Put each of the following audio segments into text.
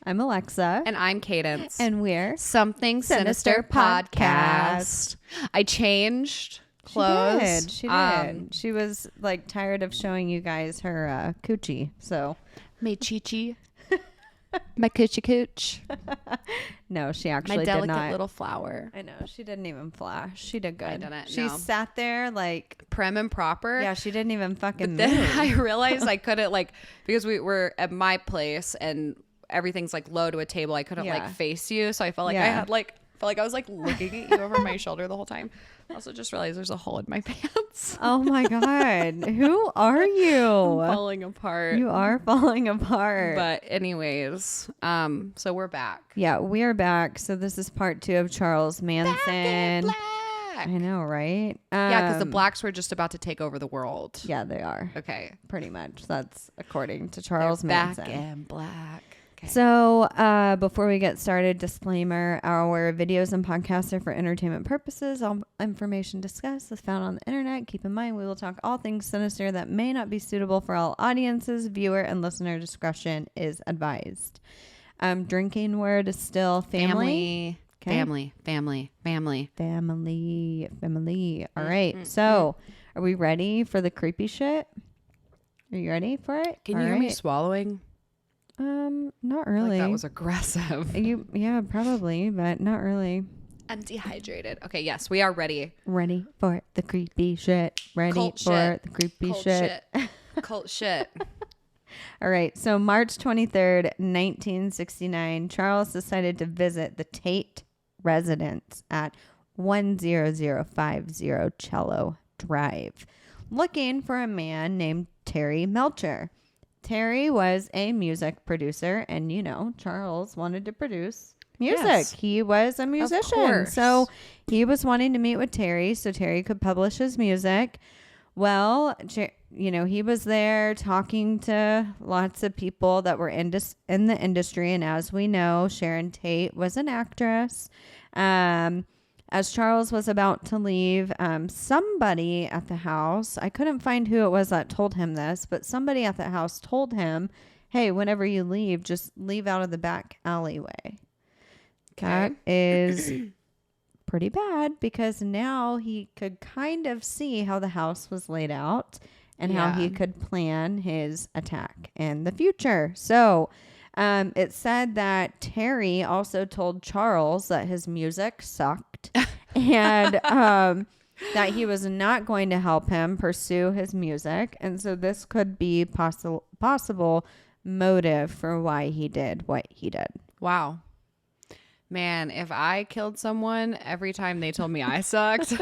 I'm Alexa. And I'm Cadence. And we're Something Sinister Podcast. I changed clothes. She did. She was like tired of showing you guys her coochie. So my chichi. My coochie cooch. No, she actually my delicate did not. Little flower. I know. She didn't even flash. She did good. I didn't. She sat there like prim and proper. Yeah, she didn't even fucking But then move. I realized I couldn't because we were at my place and everything's like low to a table. I couldn't face you, so I felt like I had felt like I was like looking at you over my shoulder the whole time. I also just realized there's a hole in my pants. Oh my God. Who are you? I'm falling apart. You are falling apart. But anyways, so we're back. Yeah, we are back. So this is part 2 of Charles Manson. Back in black. I know, right? Yeah, because the blacks were just about to take over the world. Yeah, they are. Okay. Pretty much. That's according to Charles They're Manson. Back in black. Okay. So before we get started, disclaimer, our videos and podcasts are for entertainment purposes. All information discussed is found on the internet. Keep in mind, we will talk all things sinister that may not be suitable for all audiences. Viewer and listener discretion is advised. Drinking word is still family. Okay. Family. All right. So are we ready for the creepy shit? Are you ready for it? Can you hear me swallowing? Not really. Like that was aggressive. Yeah, probably, but not really. I'm dehydrated. Okay, yes, we are ready. Ready for the creepy shit. Ready Cult for shit. the creepy Cult shit. Cult shit. All right. So March 23rd, 1969, Charles decided to visit the Tate residence at 10050 Cello Drive, looking for a man named Terry Melcher. Terry was a music producer, and Charles wanted to produce music. Yes. He was a musician, so he was wanting to meet with Terry so Terry could publish his music. Well, he was there talking to lots of people that were in the industry, and as we know, Sharon Tate was an actress. As Charles was about to leave, somebody at the house, I couldn't find who it was that told him this, but somebody at the house told him, hey, whenever you leave, just leave out of the back alleyway. Okay. That is pretty bad because now he could kind of see how the house was laid out and how he could plan his attack in the future. So it said that Terry also told Charles that his music sucked and that he was not going to help him pursue his music. And so this could be possible motive for why he did what he did. Wow. Man, if I killed someone every time they told me I sucked,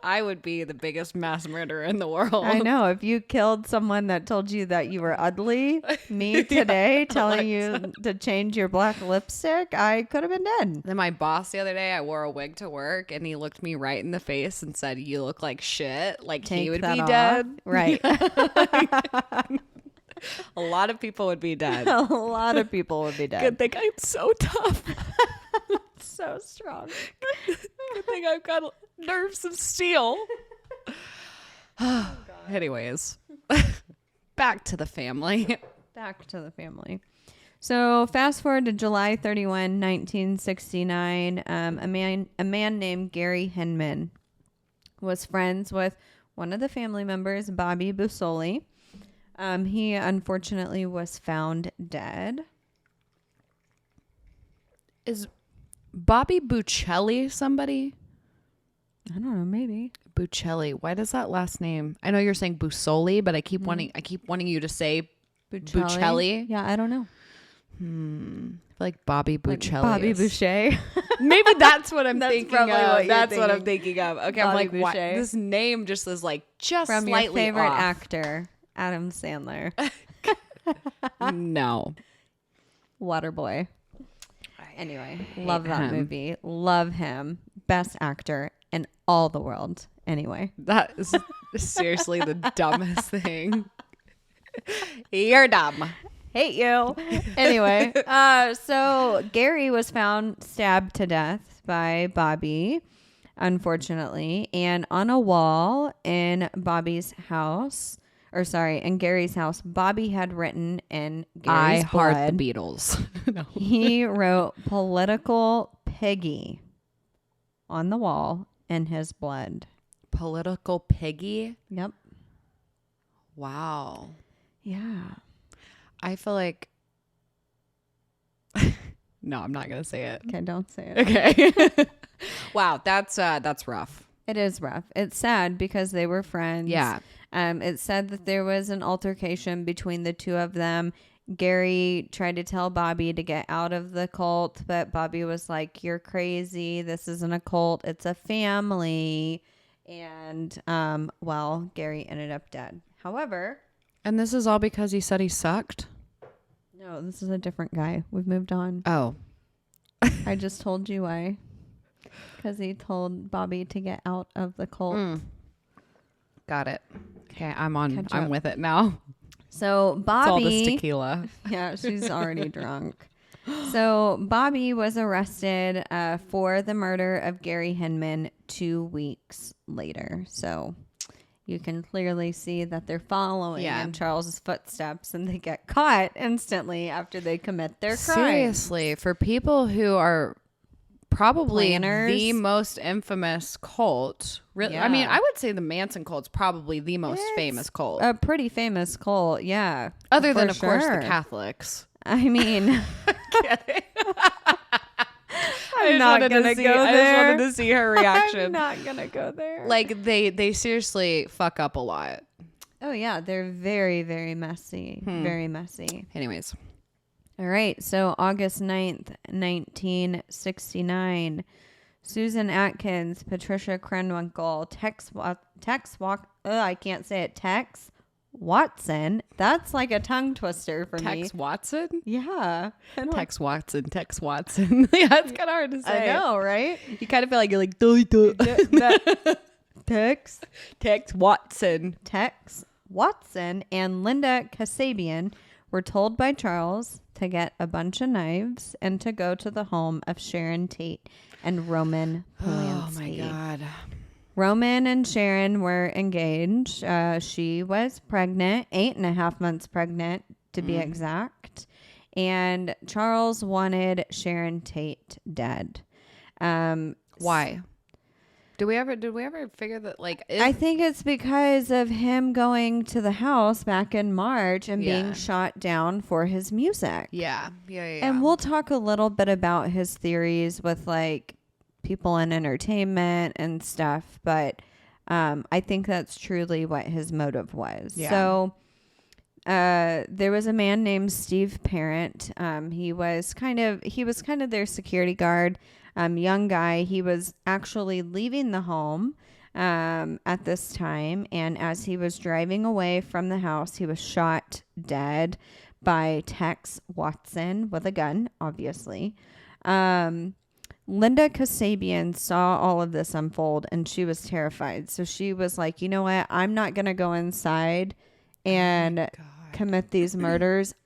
I would be the biggest mass murderer in the world. I know. If you killed someone that told you that you were ugly, me today telling you to change your black lipstick, I could have been dead. Then my boss the other day, I wore a wig to work and he looked me right in the face and said, you look like shit. Like he would be dead. Right. A lot of people would be dead. A lot of people would be dead. Good thing I'm so tough. So strong. Good thing I've got nerves of steel. Anyways, back to the family. So fast forward to July 31, 1969. A man named Gary Hinman was friends with one of the family members, Bobby Busoli. He unfortunately was found dead. Is Bobby Buccelli somebody? I don't know, maybe. Buccelli. Why does that last name? I know you're saying Busoli, but I keep wanting you to say Buccelli. Yeah, I don't know. I feel like Bobby Buccelli. Like Bobby Boucher. Maybe that's what I'm thinking of. That's what I'm thinking of. Okay, Bobby I'm like, what? Boucher. This name just is like just from slightly your favorite off. actor, Adam Sandler. No. Waterboy. Anyway, love that movie. Love him. Best actor in all the world. Anyway. That is seriously the dumbest thing. You're dumb. Hate you. Anyway, so Gary was found stabbed to death by Bobby, unfortunately. And on a wall in Bobby's house, in Gary's house, Bobby had written in I Gary's heart blood. the Beatles. No. He wrote "political piggy" on the wall in his blood. Political piggy? Yep. Wow. Yeah. I feel like... No, I'm not going to say it. Okay, don't say it. Okay. Wow, that's rough. It is rough. It's sad because they were friends. Yeah. It said that there was an altercation between the two of them. Gary tried to tell Bobby to get out of the cult, but Bobby was like, "You're crazy. This isn't a cult. It's a family." And, well, Gary ended up dead. However... And this is all because he said he sucked? No, this is a different guy. We've moved on. Oh. I just told you why. Because he told Bobby to get out of the cult. Got it. Okay, I'm with it now. So Bobby... It's all this tequila. Yeah, she's already drunk. So Bobby was arrested for the murder of Gary Hinman 2 weeks later. So you can clearly see that they're following in Charles's footsteps, and they get caught instantly after they commit their crime. Seriously, for people who are probably Planners. The most infamous cult. Really, Yeah. I mean, I would say the Manson cult's probably the most famous cult. A pretty famous cult, yeah. Other than, for of course, the sure. Catholics. I mean... Kidding. I'm not going to go there. I just wanted to see her reaction. I'm not going to go there. Like, they seriously fuck up a lot. Oh, yeah. They're very, very messy. Very messy. Anyways. All right. So August 9th, 1969, Susan Atkins, Patricia Krenwinkel, Tex Watson. That's like a tongue twister for me. Tex Watson? Yeah. Tex Watson. Yeah, it's kind of hard to say. I know, right? You kind of feel like you're like, Tex Watson. Tex Watson and Linda Kasabian were told by Charles to get a bunch of knives and to go to the home of Sharon Tate and Roman Polanski. Oh my God. Roman and Sharon were engaged. She was pregnant, 8.5 months pregnant to be exact. And Charles wanted Sharon Tate dead. Why? Did we ever figure that, like... I think it's because of him going to the house back in March and being shot down for his music. Yeah. And we'll talk a little bit about his theories with, like, people in entertainment and stuff, but I think that's truly what his motive was. Yeah. So there was a man named Steve Parent. He was kind of their security guard. Young guy. He was actually leaving the home at this time, and as he was driving away from the house, he was shot dead by Tex Watson with a gun, obviously. Linda Kasabian saw all of this unfold, and she was terrified. So she was like, you know what? I'm not going to go inside and commit these murders.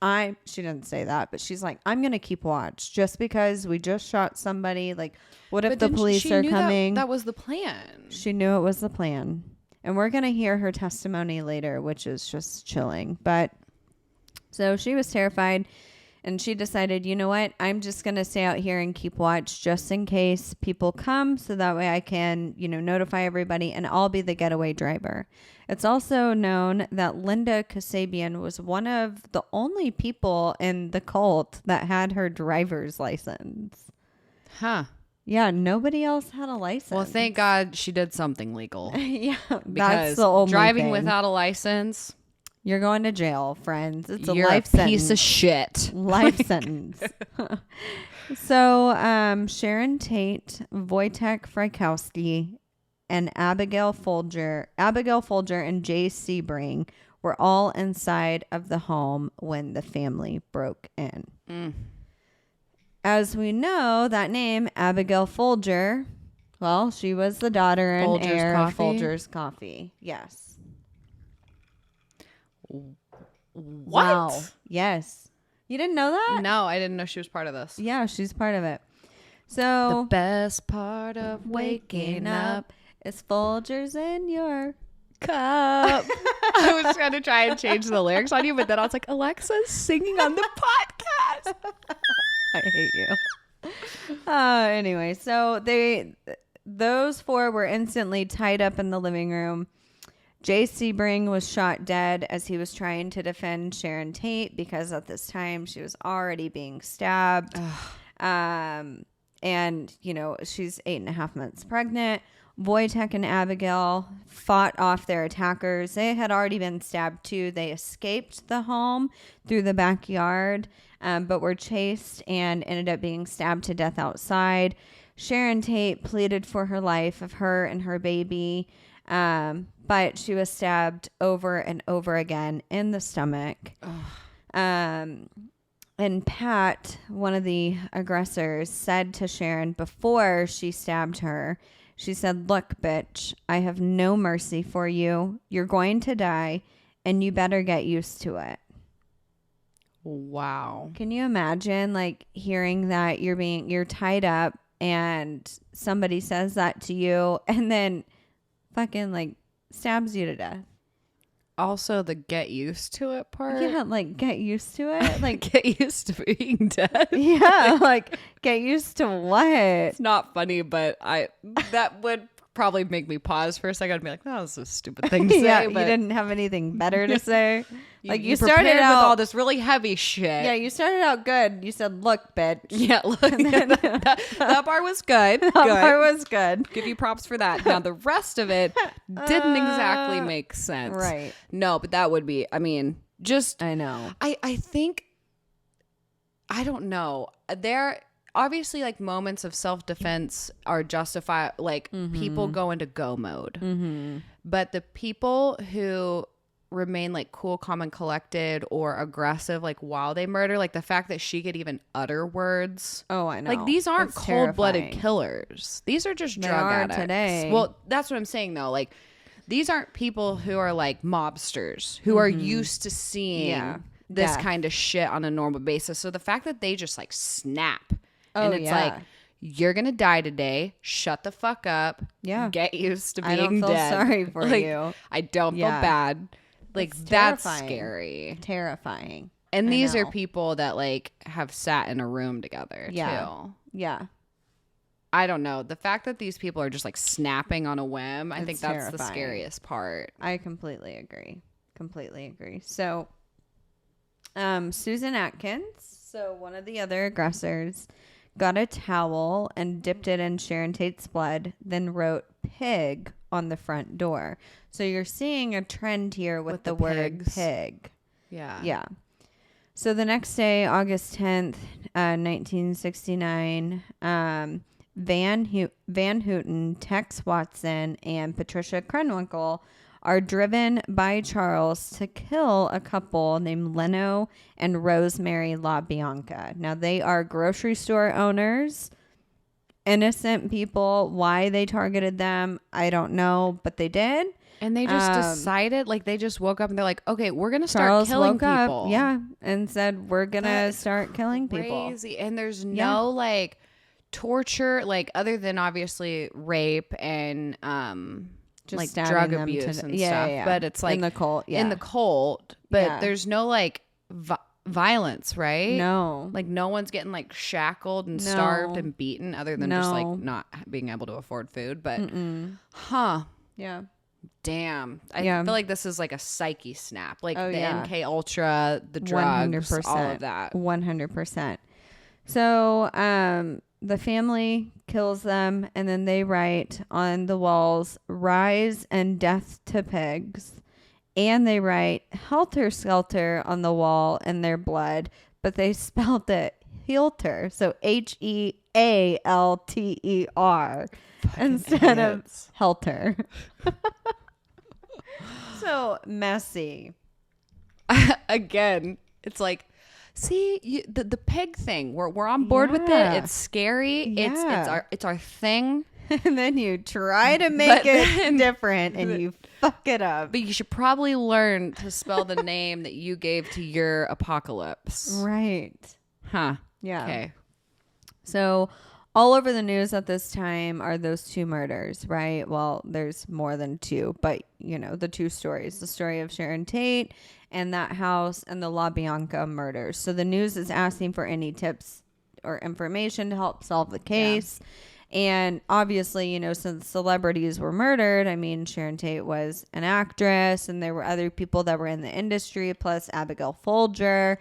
She didn't say that, but she's like, I'm going to keep watch just because we just shot somebody. Like, what if the police are coming? That was the plan. She knew it was the plan. And we're going to hear her testimony later, which is just chilling. But so she was terrified. And she decided, you know what? I'm just going to stay out here and keep watch just in case people come. So that way I can, notify everybody, and I'll be the getaway driver. It's also known that Linda Kasabian was one of the only people in the cult that had her driver's license. Huh. Yeah, nobody else had a license. Well, thank God she did something legal. Yeah, Because that's the only driving thing. without a license... You're going to jail, friends. It's a You're life a sentence. piece of shit. Life sentence. So, Sharon Tate, Wojtek Frykowski, and Abigail Folger, and Jay Sebring were all inside of the home when the family broke in. As we know, that name, Abigail Folger, well, she was the daughter and Folgers heir of Coffee? Folgers Coffee. Yes. What? Wow. Yes. You didn't know that? No, I didn't know she was part of this. Yeah, she's part of it. The So best part of waking up. is Folgers in your cup. I was trying to change the lyrics on you, but then I was like, Alexa's singing on the podcast. I hate you. Anyway, so those four were instantly tied up in the living room. Jay Sebring was shot dead as he was trying to defend Sharon Tate because at this time she was already being stabbed. And, you know, she's 8.5 months pregnant. Wojtek and Abigail fought off their attackers. They had already been stabbed too. They escaped the home through the backyard, but were chased and ended up being stabbed to death outside. Sharon Tate pleaded for her life of her and her baby, but she was stabbed over and over again in the stomach. And Pat, one of the aggressors, said to Sharon before she stabbed her, she said, "Look, bitch, I have no mercy for you. You're going to die, and you better get used to it." Wow. Can you imagine, like, hearing that you're tied up and somebody says that to you and then fucking, like, stabs you to death? Also, the get used to it part. Yeah, like, get used to it. Like, get used to being dead. Yeah, like, get used to what? It's not funny, but that would probably make me pause for a second and be like, "Oh, this is a stupid thing to say." Yeah, but you didn't have anything better to say. Like, you started started out with all this really heavy shit. Yeah, you started out good. You said, "Look, bitch." Yeah, look, that part was good. That part was good. Give you props for that. Now, the rest of it didn't exactly make sense. Right. No, but that would be, I mean, just... I know. I think... I don't know. There... Obviously, like, moments of self-defense are justified. Like, people go into go mode. Mm-hmm. But the people who remain, like, cool, calm, and collected or aggressive, like, while they murder, like, the fact that she could even utter words. Oh, I know. Like, these aren't It's cold-blooded terrifying. killers. These are just drug are addicts. today. Well, that's what I'm saying, though. Like, these aren't people who are, like, mobsters, who are used to seeing this kind of shit on a normal basis. So the fact that they just, like, snap... and it's like, you're going to die today. Shut the fuck up. Yeah. Get used to being dead. I don't feel sorry for like, you. I don't feel bad. Like, that's scary. Terrifying. And these are people that, like, have sat in a room together, too. Yeah. I don't know. The fact that these people are just, like, snapping on a whim, I think that's terrifying. the scariest part. I completely agree. So, Susan Atkins, so one of the other aggressors, got a towel and dipped it in Sharon Tate's blood, then wrote "pig" on the front door. So you're seeing a trend here with the word pig. Yeah. Yeah. So the next day, August 10th, 1969, Van Houten, Tex Watson, and Patricia Krenwinkel are driven by Charles to kill a couple named Leno and Rosemary LaBianca. Now, they are grocery store owners, innocent people. Why they targeted them, I don't know, but they did. And they just decided, like, they just woke up and they're like, okay, we're going to start killing people. And said, we're going to start killing people. Crazy. And there's no, like, torture, like, other than obviously rape and, just like drug abuse and stuff. Yeah. But it's like in the cult, but there's no like violence, right? No, like no one's getting like shackled and starved and beaten other than just like not being able to afford food. But yeah, damn, I feel like this is like a psyche snap, like the MK Ultra, the drugs, 100%, all of that. 100%. So the family kills them, and then they write on the walls, "Rise and death to pigs." And they write "Helter Skelter" on the wall in their blood, but they spelled it Healter. So HEALTER instead of Helter. So messy. Again, it's like, see, the pig thing. We're on board with it. It's scary. Yeah. It's our thing. And then you try to make it different, and you fuck it up. But you should probably learn to spell the name that you gave to your apocalypse. Right. Huh. Yeah. Okay. So all over the news at this time are those two murders, right? Well, there's more than two, but the two stories, the story of Sharon Tate and that house, and the LaBianca murders. So the news is asking for any tips or information to help solve the case. Yeah. And obviously, since celebrities were murdered, I mean, Sharon Tate was an actress and there were other people that were in the industry, plus Abigail Folger.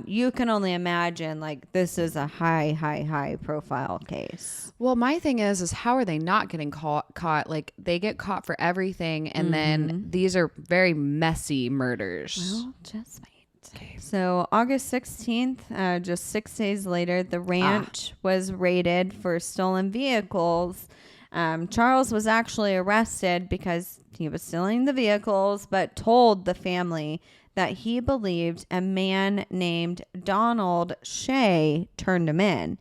You can only imagine, like, this is a high profile case. Well, my thing is how are they not getting caught? Like, they get caught for everything, and then these are very messy murders. Well, just wait. Okay. So August 16th, just 6 days later, the ranch was raided for stolen vehicles. Charles was actually arrested because he was stealing the vehicles, but told the family that he believed a man named Donald Shea turned him in.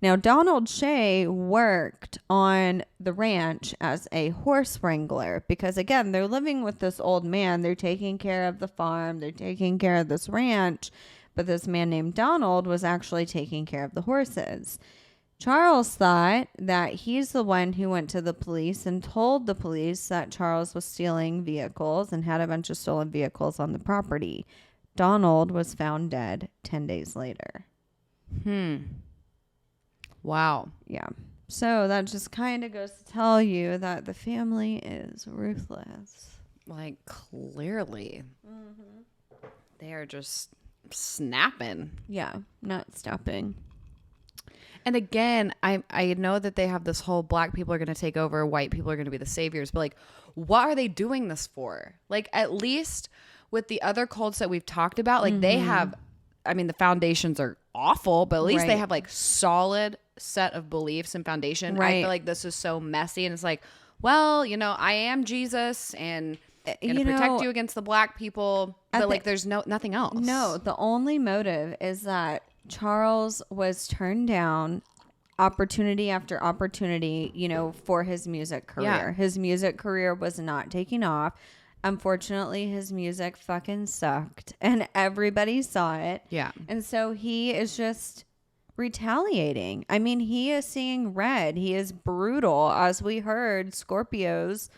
Now, Donald Shea worked on the ranch as a horse wrangler because, again, they're living with this old man. They're taking care of the farm. They're taking care of this ranch. But this man named Donald was actually taking care of the horses. Charles thought that he's the one who went to the police and told the police that Charles was stealing vehicles and had a bunch of stolen vehicles on the property. Donald was found dead 10 days later. Wow. Yeah. So that just kind of goes to tell you that the family is ruthless. Like, clearly. They are just snapping. Yeah. Not stopping. And again, I know that they have this whole black people are going to take over, white people are going to be the saviors, but like, what are they doing this for? Like, at least with the other cults that we've talked about, like they have, I mean, the foundations are awful, but at least they have like solid set of beliefs and foundation. Right. I feel like this is so messy, and it's like, well, I am Jesus and going to protect you against the black people, but like there's nothing else. No, the only motive is that Charles was turned down opportunity after opportunity, for his music career. Yeah. His music career was not taking off. Unfortunately, his music fucking sucked and everybody saw it. Yeah. And so he is just retaliating. I mean, he is seeing red. He is brutal. As we heard, Scorpios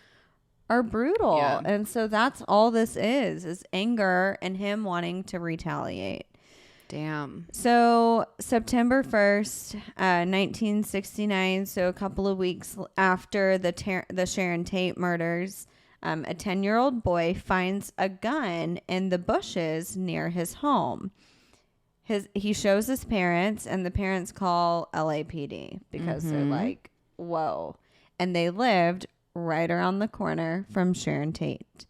are brutal. Yeah. And so that's all this is anger and him wanting to retaliate. Damn. So September 1st, 1969, so a couple of weeks after the Sharon Tate murders, a 10-year-old boy finds a gun in the bushes near his home. He shows his parents, and the parents call LAPD because they're like, whoa. And they lived right around the corner from Sharon Tate.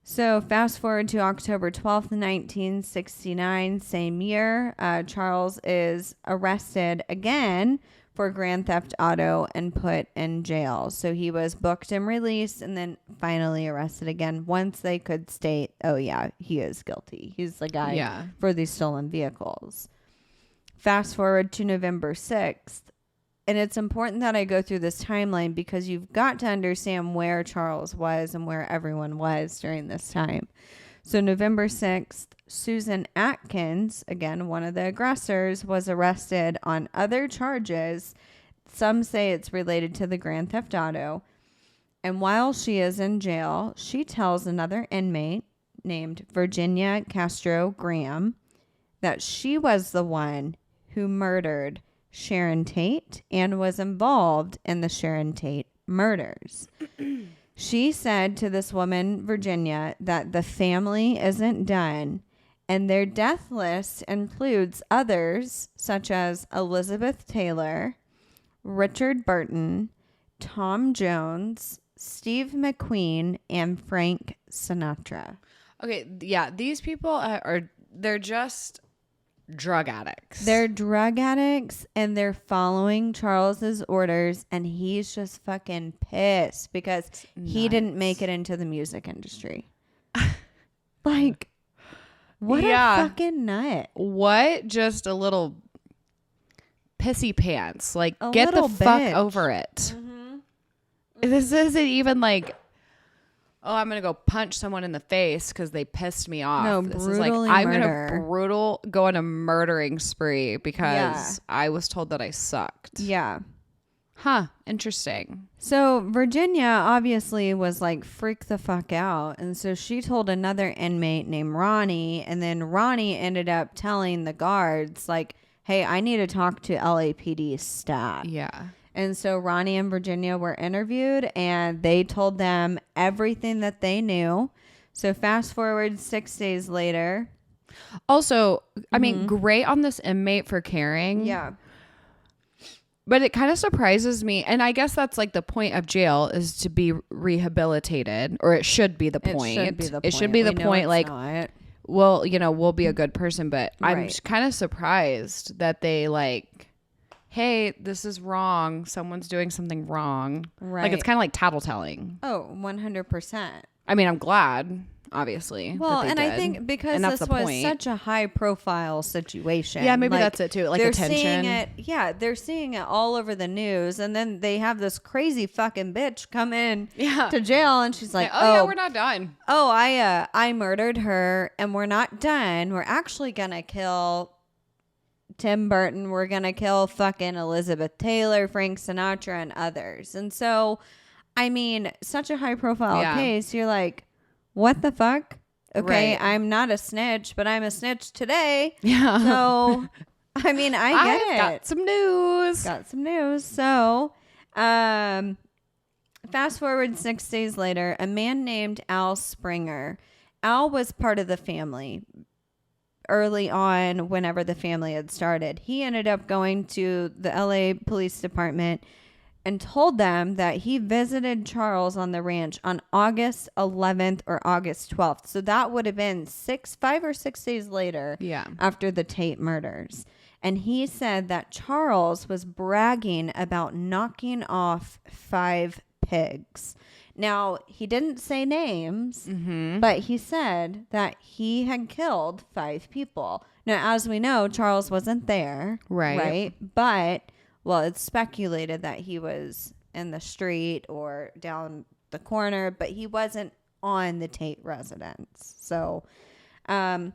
So fast forward to October 12th, 1969, same year, Charles is arrested again for grand theft auto and put in jail. So he was booked and released and then finally arrested again once they could state, oh yeah, he is guilty. He's the guy for these stolen vehicles. Fast forward to November 6th. And it's important that I go through this timeline because you've got to understand where Charles was and where everyone was during this time. So November 6th, Susan Atkins, again, one of the aggressors, was arrested on other charges. Some say it's related to the grand theft auto. And while she is in jail, she tells another inmate named Virginia Castro Graham that she was the one who murdered Sharon Tate and was involved in the Sharon Tate murders. She said to this woman, Virginia, that the family isn't done and their death list includes others such as Elizabeth Taylor, Richard Burton, Tom Jones, Steve McQueen, and Frank Sinatra. Okay, yeah, these people they're just drug addicts. They're drug addicts and they're following Charles's orders, and he's just fucking pissed because he didn't make it into the music industry. Like, what a fucking nut. What? Just a little pissy pants. Like, get the fuck over it. Mm-hmm. This isn't even like, oh, I'm going to go punch someone in the face because they pissed me off. No, this is like, I'm going to go on a murdering spree because I was told that I sucked. Yeah. Huh. Interesting. So Virginia obviously was like, freak the fuck out. And so she told another inmate named Ronnie. And then Ronnie ended up telling the guards, like, hey, I need to talk to LAPD staff. Yeah. And so Ronnie and Virginia were interviewed and they told them everything that they knew. So fast forward 6 days later. Also, I mean, great on this inmate for caring. Yeah. But it kind of surprises me. And I guess that's like the point of jail is to be rehabilitated, or it should be the point. It should be the point. Like, well, you know, we'll be a good person. But I'm kind of surprised that they like, hey, this is wrong. Someone's doing something wrong. Right. Like, it's kind of like tattletelling. Oh, 100%. I mean, I'm glad, obviously. Well, and I think because this was such a high profile situation. Yeah, maybe like, that's it too. Like, attention. They're seeing it all over the news. And then they have this crazy fucking bitch come in to jail. And she's like, oh, yeah, we're not done. Oh, I murdered her and we're not done. We're actually going to kill Tim Burton. We're going to kill fucking Elizabeth Taylor, Frank Sinatra, and others. And so, I mean, such a high profile case. You're like, what the fuck? Okay, I'm not a snitch, but I'm a snitch today. Yeah. So, I mean, I get it. Got some news. So, fast forward 6 days later, a man named Al Springer. Al was part of the family early on, whenever the family had started. He ended up going to the LA Police Department and told them that he visited Charles on the ranch on August 11th or August 12th. So that would have been 5 or 6 days later after the Tate murders. And he said that Charles was bragging about knocking off 5 pigs. Now, he didn't say names, but he said that he had killed 5 people. Now, as we know, Charles wasn't there. Right? But, well, it's speculated that he was in the street or down the corner, but he wasn't on the Tate residence. So, 5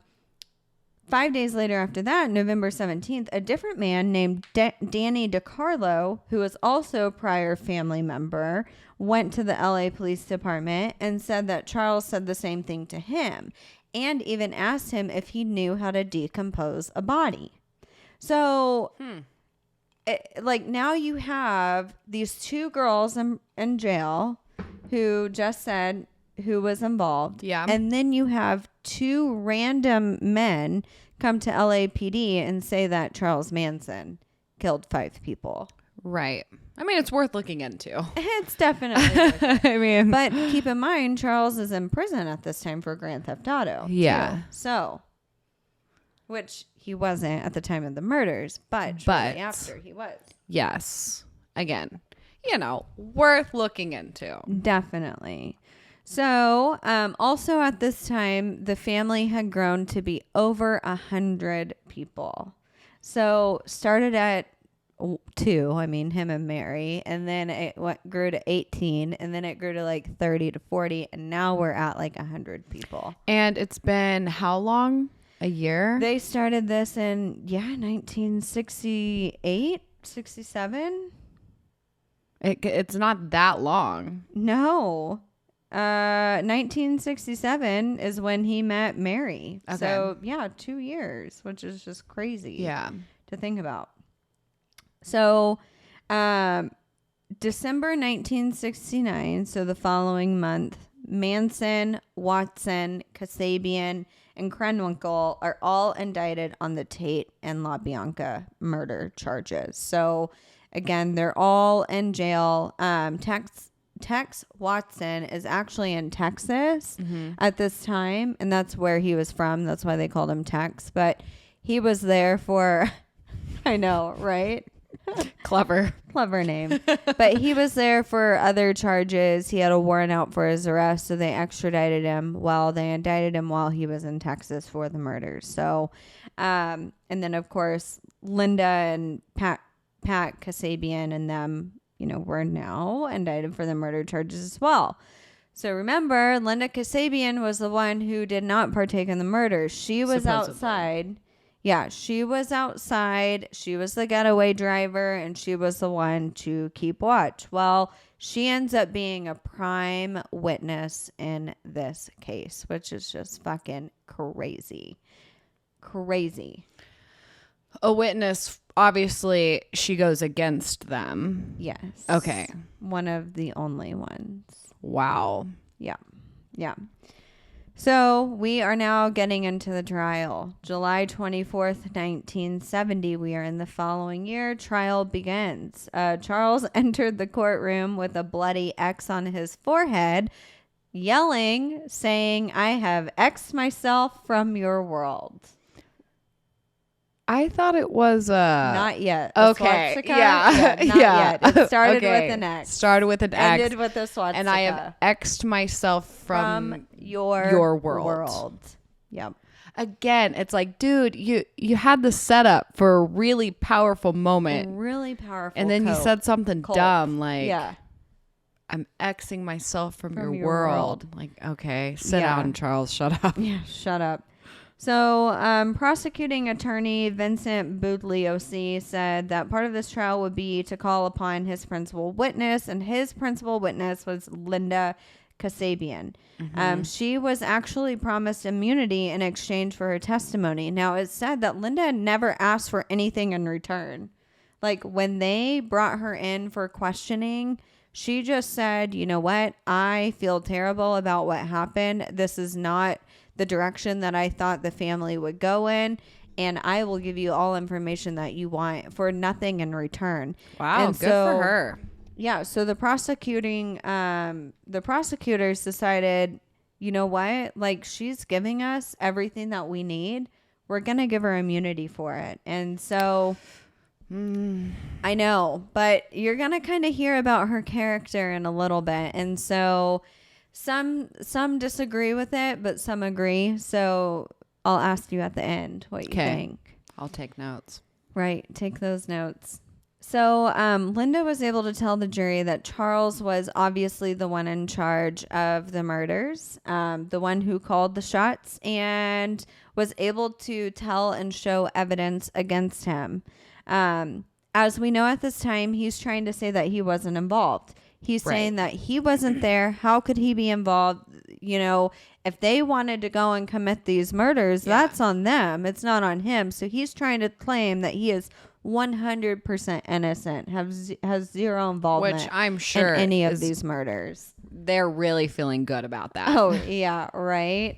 days later after that, November 17th, a different man named Danny DiCarlo, who was also a prior family member, went to the LA Police Department and said that Charles said the same thing to him and even asked him if he knew how to decompose a body. So, like, now you have these 2 girls in jail who just said who was involved. Yeah. And then you have 2 random men come to LAPD and say that Charles Manson killed 5 people. Right. I mean, it's worth looking into. It's definitely. I mean, but keep in mind, Charles is in prison at this time for Grand Theft Auto. Yeah. Too. So, which he wasn't at the time of the murders, but shortly after he was. Yes. Again, you know, worth looking into. Definitely. So, also at this time, the family had grown to be over 100 people. So, started at 2, I mean, him and Mary, and then it grew to 18, and then it grew to like 30 to 40, and now we're at like 100 people. And it's been how long? A year? They started this in, 1968, 67. It's not that long. No. 1967 is when he met Mary. Okay. So, 2 years, which is just crazy to think about. So, December 1969, so the following month, Manson, Watson, Kasabian, and Krenwinkel are all indicted on the Tate and LaBianca murder charges. So, again, they're all in jail. Tex Watson is actually in Texas at this time, and that's where he was from. That's why they called him Tex. But he was there for, I know, right? Clever name. But he was there for other charges. He had a warrant out for his arrest, so they extradited him. They indicted him while he was in Texas for the murders. So, and then of course Linda and Pat Kasabian and them, were now indicted for the murder charges as well. So remember, Linda Kasabian was the one who did not partake in the murder. She was outside. Yeah, she was outside. She was the getaway driver, and she was the one to keep watch. Well, she ends up being a prime witness in this case, which is just fucking crazy. Crazy. A witness, obviously, she goes against them. Yes. Okay. One of the only ones. Wow. Yeah. Yeah. So we are now getting into the trial. July 24th, 1970. We are in the following year. Trial begins. Charles entered the courtroom with a bloody X on his forehead, yelling, saying, "I have X'd myself from your world." I thought it was not yet. Okay. Yeah. Not yet. It started with an X. Started with an X. Ended with a swastika. And I have X'd myself from your world. Yep. Again, it's like, dude, you had the setup for a really powerful moment. Really powerful. And then you said something dumb like, yeah, I'm Xing myself from your world. Like, okay, sit down, Charles. Shut up. Yeah, shut up. So, prosecuting attorney Vincent Bugliosi said that part of this trial would be to call upon his principal witness, and his principal witness was Linda Kasabian. Mm-hmm. She was actually promised immunity in exchange for her testimony. Now, it's said that Linda never asked for anything in return. Like, when they brought her in for questioning, she just said, you know what? I feel terrible about what happened. This is not the direction that I thought the family would go in, and I will give you all information that you want for nothing in return. Wow, and good for her. Yeah, so the prosecutors decided, you know what? Like, she's giving us everything that we need. We're going to give her immunity for it. And so I know, but you're going to kind of hear about her character in a little bit. And so some disagree with it, but some agree. So I'll ask you at the end what you think. I'll take notes. Right. Take those notes. So Linda was able to tell the jury that Charles was obviously the one in charge of the murders, the one who called the shots, and was able to tell and show evidence against him. As we know at this time, he's trying to say that he wasn't involved. He's saying that he wasn't there. How could he be involved? You know, if they wanted to go and commit these murders, that's on them. It's not on him. So he's trying to claim that he is 100% innocent, has zero involvement, which I'm sure in any of these murders. They're really feeling good about that. Oh, yeah. Right.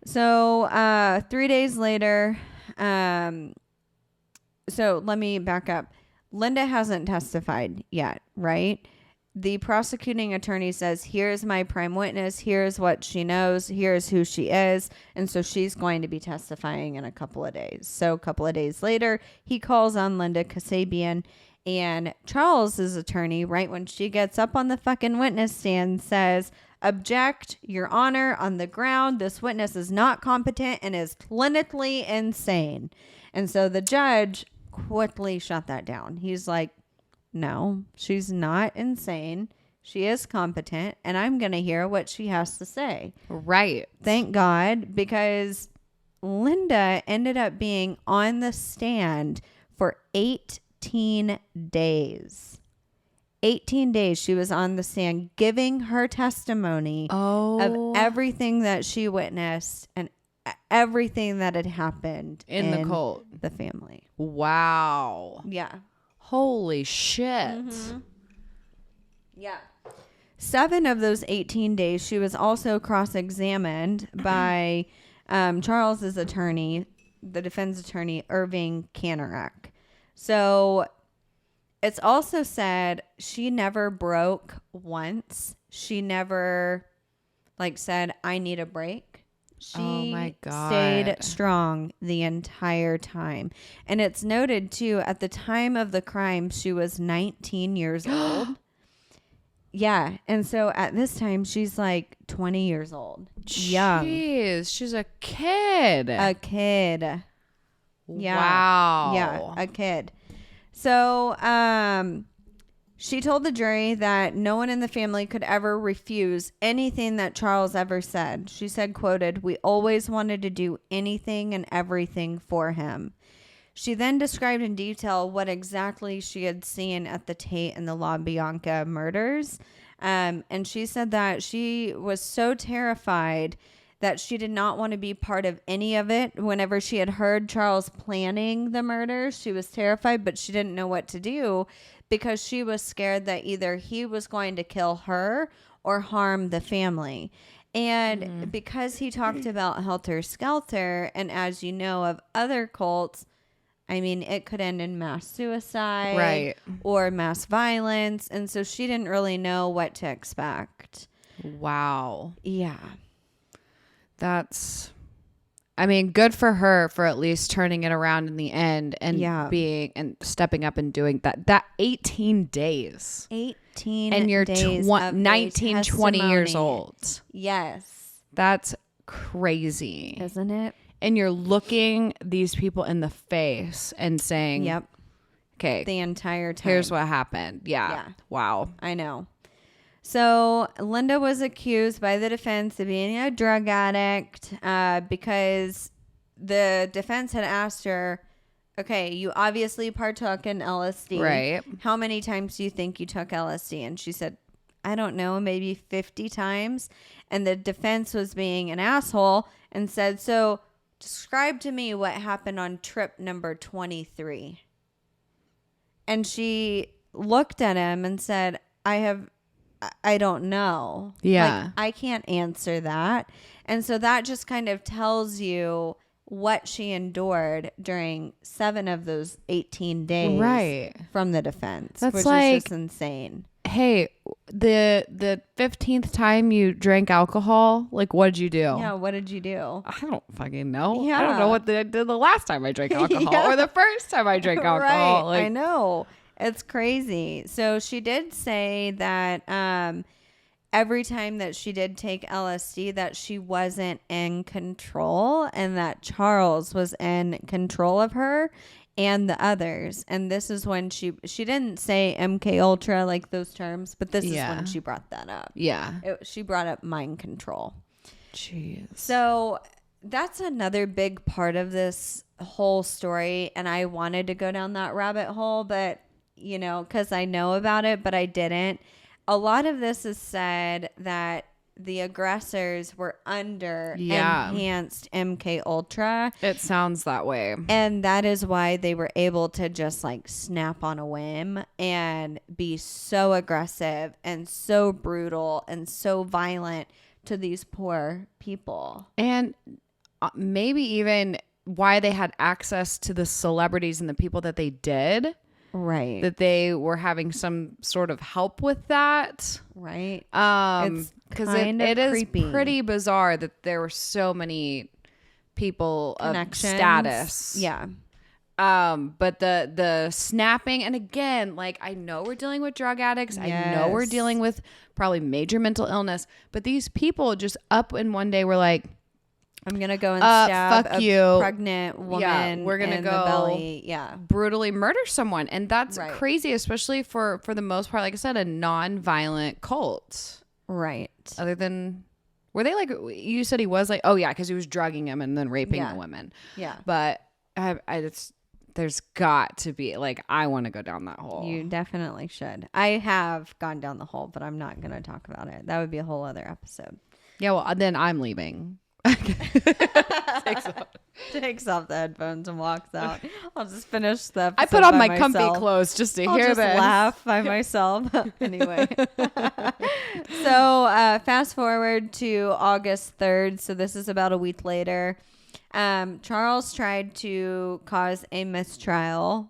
So 3 days later, so let me back up. Linda hasn't testified yet, right? The prosecuting attorney says, here's my prime witness. Here's what she knows. Here's who she is. And so she's going to be testifying in a couple of days. So a couple of days later, he calls on Linda Kasabian, and Charles's attorney, right when she gets up on the fucking witness stand, says, "Object, Your Honor, on the ground. This witness is not competent and is clinically insane." And so the judge quickly shut that down. He's like, no, she's not insane. She is competent, and I'm going to hear what she has to say. Right. Thank God, because Linda ended up being on the stand for 18 days. 18 days she was on the stand giving her testimony of everything that she witnessed and everything that had happened in the cult, the family. Wow. Yeah. Holy shit. Mm-hmm. Yeah. 7 of those 18 days, she was also cross-examined by Charles's attorney, the defense attorney, Irving Kanarek. So it's also said she never broke once. She never said, I need a break. She stayed strong the entire time. And it's noted, too, at the time of the crime, she was 19 years old. Yeah. And so at this time, she's 20 years old. Young. Jeez. She's a kid. A kid. Yeah. Wow. Yeah. A kid. So, She told the jury that no one in the family could ever refuse anything that Charles ever said. She said, quoted, "We always wanted to do anything and everything for him." She then described in detail what exactly she had seen at the Tate and the LaBianca murders. And she said that she was so terrified that she did not want to be part of any of it. Whenever she had heard Charles planning the murders, she was terrified, but she didn't know what to do because she was scared that either he was going to kill her or harm the family. And because he talked about Helter Skelter, and as you know of other cults, I mean, it could end in mass suicide, right, or mass violence. And so she didn't really know what to expect. Wow. Yeah. That's, I mean, good for her for at least turning it around in the end and being and stepping up and doing that. That 18 days. 18 and you're days 19, 20 years old. Yes. That's crazy. Isn't it? And you're looking these people in the face and saying, yep. Okay. The entire time. Here's what happened. Yeah. Wow. I know. So Linda was accused by the defense of being a drug addict because the defense had asked her, okay, you obviously partook in LSD. Right. How many times do you think you took LSD? And she said, I don't know, maybe 50 times. And the defense was being an asshole and said, so describe to me what happened on trip number 23. And she looked at him and said, I don't know. Yeah. Like, I can't answer that. And so that just kind of tells you what she endured during 7 of those 18 days from the defense. That's which like, is just insane. Hey, the 15th time you drank alcohol, like, what did you do? Yeah, what did you do? I don't fucking know. Yeah. I don't know what I did the last time I drank alcohol or the first time I drank alcohol. Right. Like, I know. It's crazy. So she did say that every time that she did take LSD that she wasn't in control and that Charles was in control of her and the others. And this is when she didn't say MK Ultra, like those terms, but this is when she brought that up. Yeah. She brought up mind control. Jeez. So that's another big part of this whole story. And I wanted to go down that rabbit hole, but you know, because I know about it, but I didn't. A lot of this is said that the aggressors were under enhanced MK Ultra. It sounds that way. And that is why they were able to just like snap on a whim and be so aggressive and so brutal and so violent to these poor people. And maybe even why they had access to the celebrities and the people that they did. Right. That they were having some sort of help with that. Right. Because it is creepy. pretty bizarre that there were so many people of status. Yeah. But the snapping, and again, like, I know we're dealing with drug addicts. Yes. I know we're dealing with probably major mental illness, but these people just up in one day were like, I'm going to go and stab a pregnant woman. Yeah, we're going to go the belly. Yeah. brutally murder someone. And that's crazy, especially for the most part, like I said, a non-violent cult. Right. Other than, were they like, you said he was like, oh yeah, because he was drugging him and then raping the women. Yeah. But there's got to be, like, I want to go down that hole. You definitely should. I have gone down the hole, but I'm not going to talk about it. That would be a whole other episode. Yeah, well, then I'm leaving. Takes off the headphones and walks out. I'll just finish the episode. I put on my myself. comfy clothes just to I'll hear just this. Laugh by myself. Anyway. So fast forward to August 3rd. So this is about a week later. Charles tried to cause a mistrial.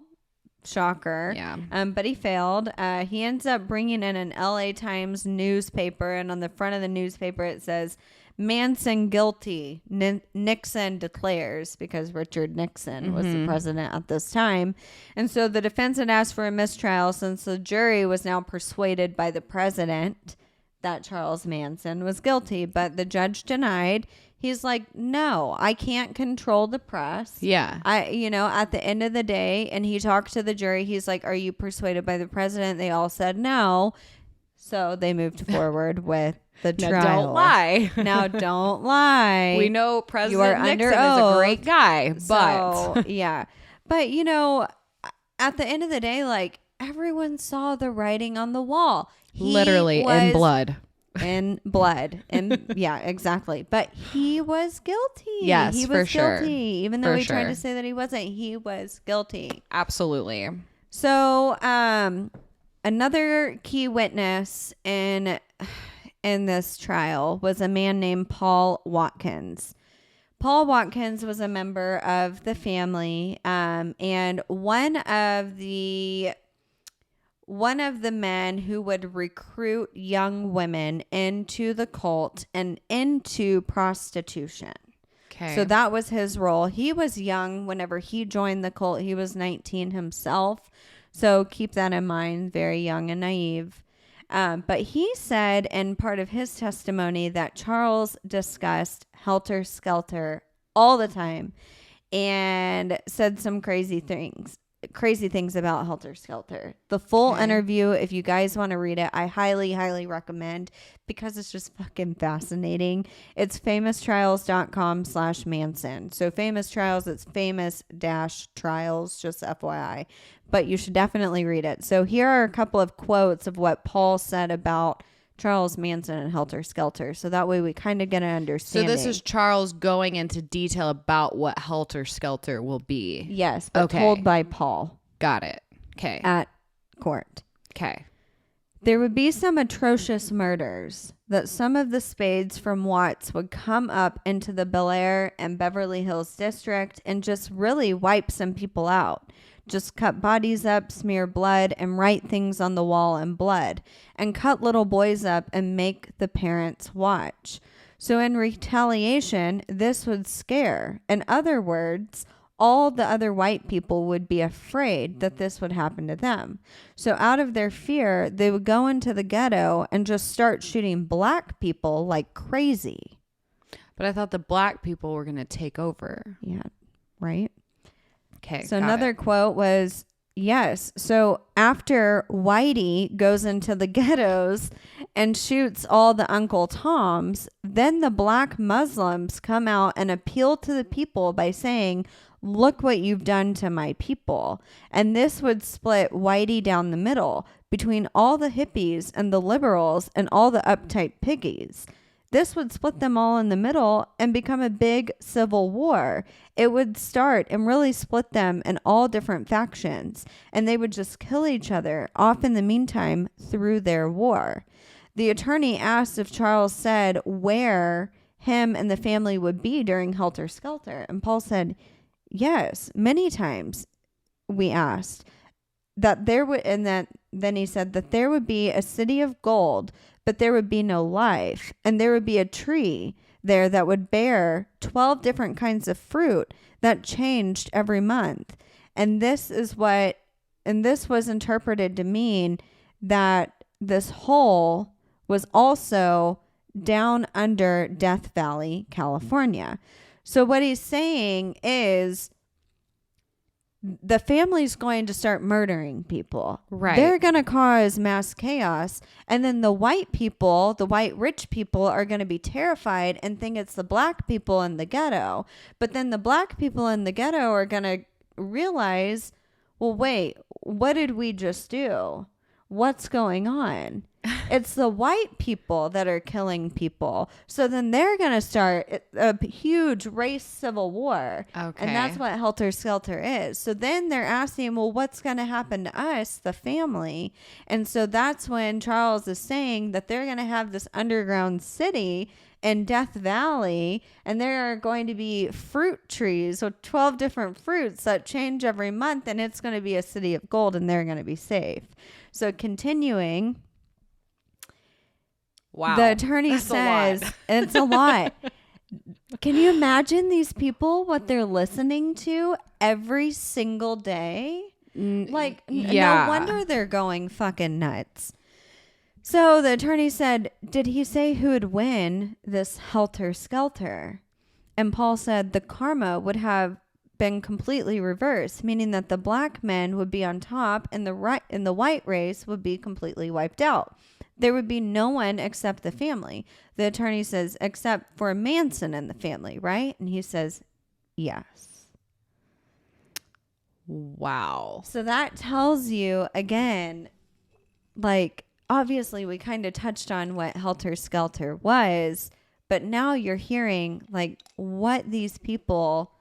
Shocker. Yeah. But he failed. He ends up bringing in an LA Times newspaper, and on the front of the newspaper it says, Manson guilty, Nixon declares, because Richard Nixon was the president at this time. And so the defense had asked for a mistrial since the jury was now persuaded by the president that Charles Manson was guilty. But the judge denied. He's like, no, I can't control the press. Yeah. At the end of the day, and he talked to the jury. He's like, are you persuaded by the president? They all said no. So they moved forward with the trial. Now don't lie. Now don't lie. We know President Nixon is a great guy, but. So, yeah. But, at the end of the day, like, everyone saw the writing on the wall. Literally in blood. In blood. And yeah, exactly. But he was guilty. Yes, he was for sure. guilty. Even though he tried to say that he wasn't, he was guilty. Absolutely. So, another key witness in this trial was a man named Paul Watkins. Paul Watkins was a member of the family, and one of the men who would recruit young women into the cult and into prostitution. Okay. So that was his role. He was young whenever he joined the cult. He was 19 himself. So keep that in mind, very young and naive. But he said in part of his testimony that Charles discussed Helter Skelter all the time and said some crazy things about Helter Skelter. The full interview, if you guys want to read it, I highly, highly recommend because it's just fucking fascinating. It's famoustrials.com/Manson. So Famous Trials, it's famous-trials, just FYI. But you should definitely read it. So here are a couple of quotes of what Paul said about Charles Manson and Helter Skelter. So that way we kind of get an understanding. So this is Charles going into detail about what Helter Skelter will be. Yes, but told by Paul. Got it. Okay. At court. Okay. There would be some atrocious murders that some of the spades from Watts would come up into the Bel Air and Beverly Hills district and just really wipe some people out. Just cut bodies up, smear blood, and write things on the wall in blood, and cut little boys up and make the parents watch. So in retaliation, this would scare. In other words, all the other white people would be afraid that this would happen to them. So out of their fear, they would go into the ghetto and just start shooting black people like crazy. But I thought the black people were going to take over. Yeah, right? Okay. So another quote was, yes. So after Whitey goes into the ghettos and shoots all the Uncle Toms, then the black Muslims come out and appeal to the people by saying, look what you've done to my people. And this would split Whitey down the middle between all the hippies and the liberals and all the uptight piggies. This would split them all in the middle and become a big civil war. It would start and really split them in all different factions, and they would just kill each other off in the meantime through their war. The attorney asked if Charles said where him and the family would be during Helter Skelter, and Paul said, yes, many times we asked that there would, and then he said that there would be a city of gold, but there would be no life, and there would be a tree there that would bear 12 different kinds of fruit that changed every month. And this was interpreted to mean that this hole was also down under Death Valley, California. So what he's saying is the family's going to start murdering people. Right. They're going to cause mass chaos. And then the white people, the white rich people, are going to be terrified and think it's the black people in the ghetto. But then the black people in the ghetto are going to realize, well, wait, what did we just do? What's going on? It's the white people that are killing people. So then they're going to start a huge race civil war. Okay. And that's what Helter Skelter is. So then they're asking, well, what's going to happen to us, the family? And so that's when Charles is saying that they're going to have this underground city in Death Valley, and there are going to be fruit trees with 12 different fruits that change every month, and it's going to be a city of gold, and they're going to be safe. So continuing... Wow. The attorney says it's a lot. Can you imagine these people, what they're listening to every single day? Like, no wonder they're going fucking nuts. So the attorney said, did he say who would win this Helter Skelter? And Paul said the karma would have been completely reversed, meaning that the black men would be on top and the white race would be completely wiped out. There would be no one except the family. The attorney says, except for Manson and the family, right? And he says, yes. Wow. So that tells you, again, like, obviously we kind of touched on what Helter Skelter was, but now you're hearing, like, what these people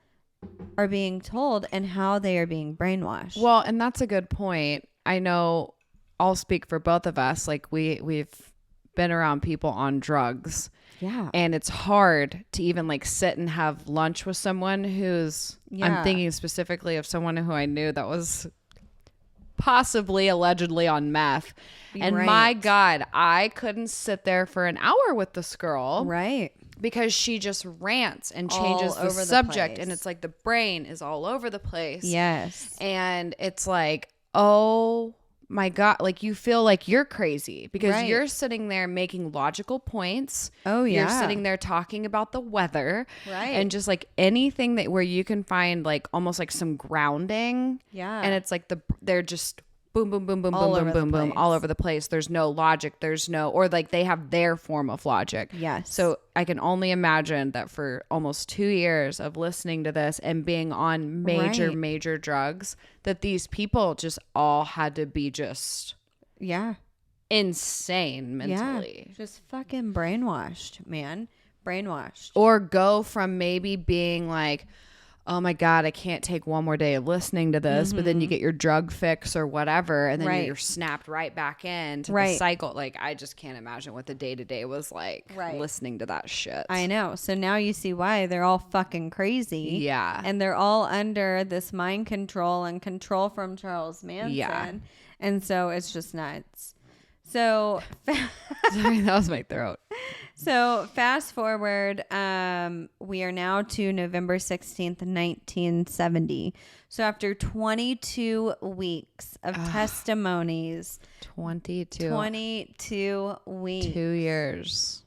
are being told and how they are being brainwashed. Well, and that's a good point. I know I'll speak for both of us. Like we've been around people on drugs. Yeah. And it's hard to even like sit and have lunch with someone who's, I'm thinking specifically of someone who I knew that was possibly allegedly on meth. And my God, I couldn't sit there for an hour with this girl. Right. Because she just rants and changes the subject. And it's like the brain is all over the place. Yes. And it's like, oh my God, like you feel like you're crazy because you're sitting there making logical points. Oh, yeah. You're sitting there talking about the weather. Right. And just like anything that where you can find like almost like some grounding. Yeah. And it's like they're just boom, boom, boom, boom, all boom, boom, boom, boom, all over the place. There's no logic. There's no, or like they have their form of logic. Yes. So I can only imagine that for almost 2 years of listening to this and being on major drugs, that these people just all had to be just insane mentally. Yeah. Just fucking brainwashed, man. Brainwashed. Or go from maybe being like, oh my God, I can't take one more day of listening to this. But then you get your drug fix or whatever. And then you're snapped right back into the cycle. Like, I just can't imagine what the day to day was like listening to that shit. I know. So now you see why they're all fucking crazy. Yeah. And they're all under this mind control and control from Charles Manson. Yeah. And so it's just nuts. So sorry, that was my throat. So fast forward, we are now to November 16th, 1970. So after 22 weeks of testimonies. 22 weeks. 2 years.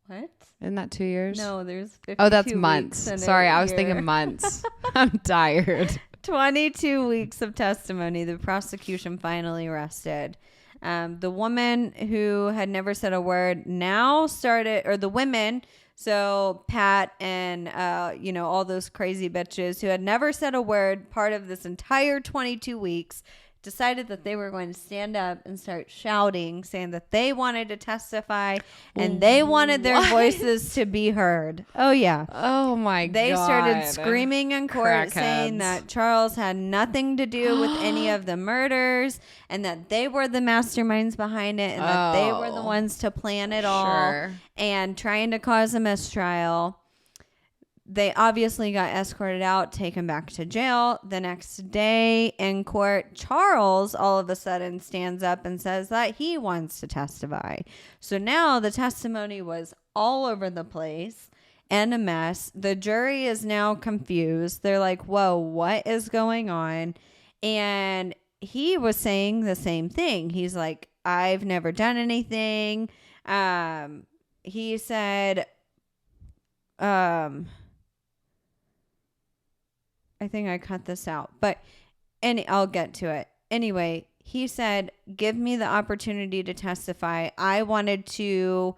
What? Isn't that 2 years? No, there's 52 Oh, that's months. Sorry, I was thinking months. I'm tired. 22 weeks of testimony. The prosecution finally rested. The woman who had never said a word now started, or the women, so Pat and, all those crazy bitches who had never said a word part of this entire 22 weeks, decided that they were going to stand up and start shouting, saying that they wanted to testify and they wanted their voices to be heard. Oh, yeah. Oh, my God. They started screaming in court saying that Charles had nothing to do with any of the murders and that they were the masterminds behind it and that they were the ones to plan it all and trying to cause a mistrial. They obviously got escorted out, taken back to jail. The next day in court, Charles all of a sudden stands up and says that he wants to testify. So now the testimony was all over the place and a mess. The jury is now confused. They're like, whoa, what is going on? And he was saying the same thing. He's like, I've never done anything. He said, I think I cut this out, but I'll get to it. Anyway, he said, give me the opportunity to testify. I wanted to,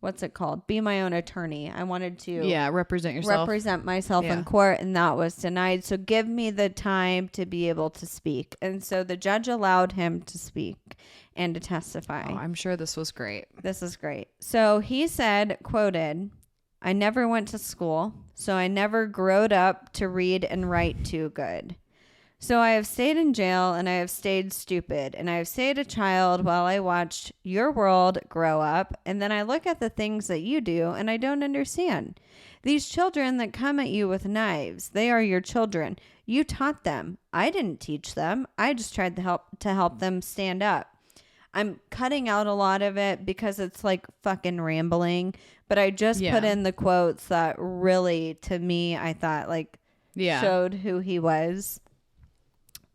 what's it called? Be my own attorney. I wanted to represent myself in court, and that was denied. So give me the time to be able to speak. And so the judge allowed him to speak and to testify. Oh, I'm sure this was great. This is great. So he said, quoted, I never went to school, so I never growed up to read and write too good. So I have stayed in jail and I have stayed stupid and I have stayed a child while I watched your world grow up. And then I look at the things that you do and I don't understand. These children that come at you with knives, they are your children. You taught them. I didn't teach them. I just tried to help them stand up. I'm cutting out a lot of it because it's like fucking rambling, but I just put in the quotes that really, to me, I thought like showed who he was.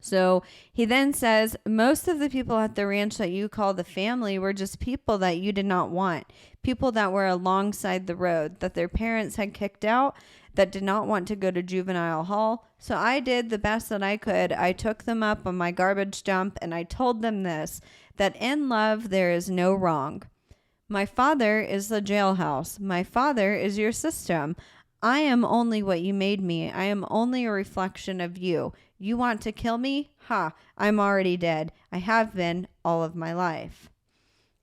So he then says, most of the people at the ranch that you call the family were just people that you did not want. People that were alongside the road, that their parents had kicked out, that did not want to go to juvenile hall. So I did the best that I could. I took them up on my garbage dump and I told them this, that in love there is no wrong. My father is the jailhouse. My father is your system. I am only what you made me. I am only a reflection of you. You want to kill me? Ha, I'm already dead. I have been all of my life.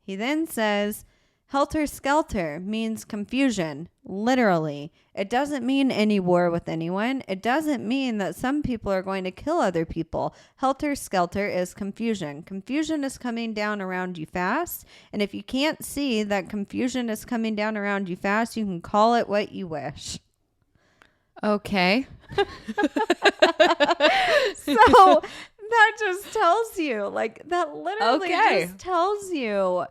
He then says, helter skelter means confusion, literally. It doesn't mean any war with anyone. It doesn't mean that some people are going to kill other people. Helter skelter is confusion. Confusion is coming down around you fast. And if you can't see that confusion is coming down around you fast, you can call it what you wish. Okay. So that just tells you, like, that literally just tells you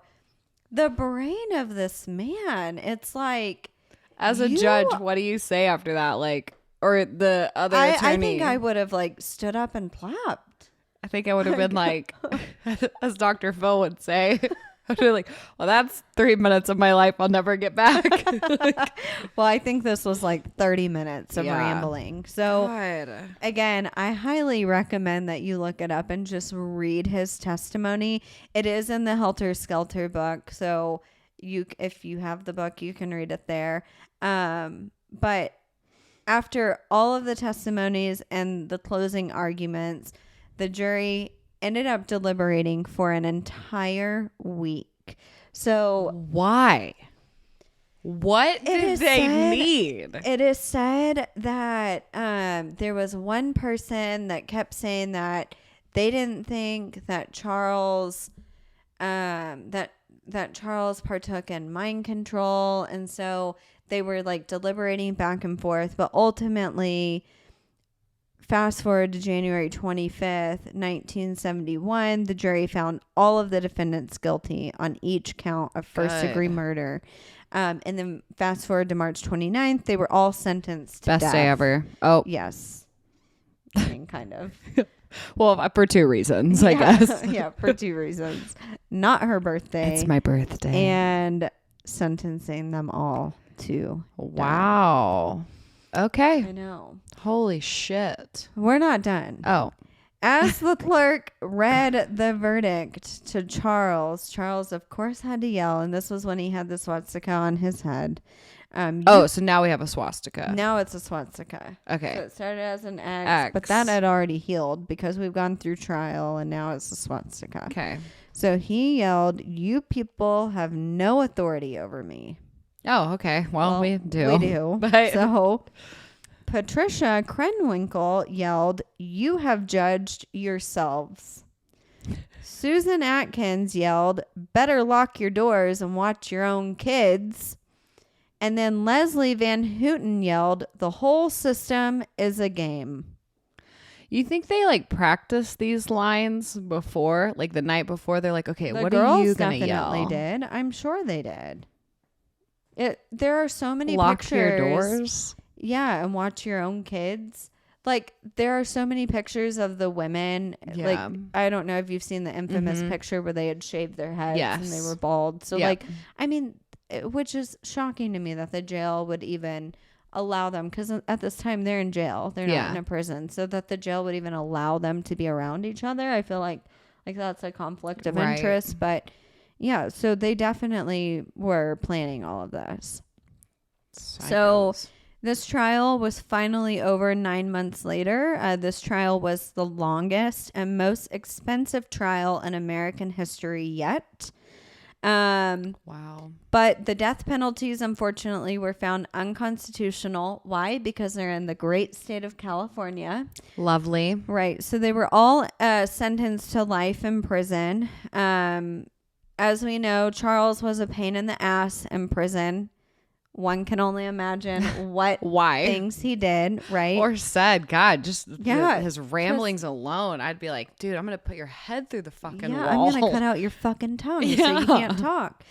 the brain of this man. It's like, as a judge, what do you say after that? Like, or the other attorney? I think I would have like stood up and clapped. I think I would have been like, as Dr. Phil would say, I'd be like, well, that's 3 minutes of my life I'll never get back. Well, I think this was like 30 minutes of rambling. So again, I highly recommend that you look it up and just read his testimony. It is in the Helter Skelter book. So if you have the book, you can read it there. But after all of the testimonies and the closing arguments, the jury ended up deliberating for an entire week. So why? What did they need? It is said that there was one person that kept saying that they didn't think that Charles that Charles partook in mind control, and so they were like deliberating back and forth, but ultimately, fast forward to January 25th, 1971, the jury found all of the defendants guilty on each count of first-degree murder. And then fast forward to March 29th, they were all sentenced to death. Best day ever. Oh. Yes. I mean, kind of. Well, for two reasons, I guess. Yeah, for two reasons. Not her birthday. It's my birthday. And sentencing them all to wow. Okay. I know. Holy shit. We're not done. Oh. As the clerk read the verdict to Charles, Charles, of course, had to yell. And this was when he had the swastika on his head. So now we have a swastika. Now it's a swastika. Okay. So it started as an X, but that had already healed because we've gone through trial and now it's a swastika. Okay. So he yelled, "You people have no authority over me." Oh, okay. Well, we do. We do. So Patricia Krenwinkel yelled, "You have judged yourselves." Susan Atkins yelled, "Better lock your doors and watch your own kids." And then Leslie Van Houten yelled, "The whole system is a game." You think they like practice these lines before, like the night before? They're like, okay, the what are you gonna definitely yell? Did. I'm sure they did. There are so many Lock pictures. your doors. Yeah, and watch your own kids. Like there are so many pictures of the women. Yeah. Like I don't know if you've seen the infamous picture where they had shaved their heads and they were bald. So like, I mean, which is shocking to me that the jail would even allow them, because at this time they're in jail, they're not in a prison, so that the jail would even allow them to be around each other. I feel like that's a conflict of interest. But yeah, so they definitely were planning all of this. So this trial was finally over 9 months later. This trial was the longest and most expensive trial in American history yet. Wow. But the death penalties, unfortunately, were found unconstitutional. Why? Because they're in the great state of California. Lovely. Right. So they were all sentenced to life in prison. As we know, Charles was a pain in the ass in prison. One can only imagine what why things he did, right? Or said. God, just his ramblings alone, I'd be like, dude, I'm gonna put your head through the fucking wall. I'm gonna cut out your fucking tongue so you can't talk.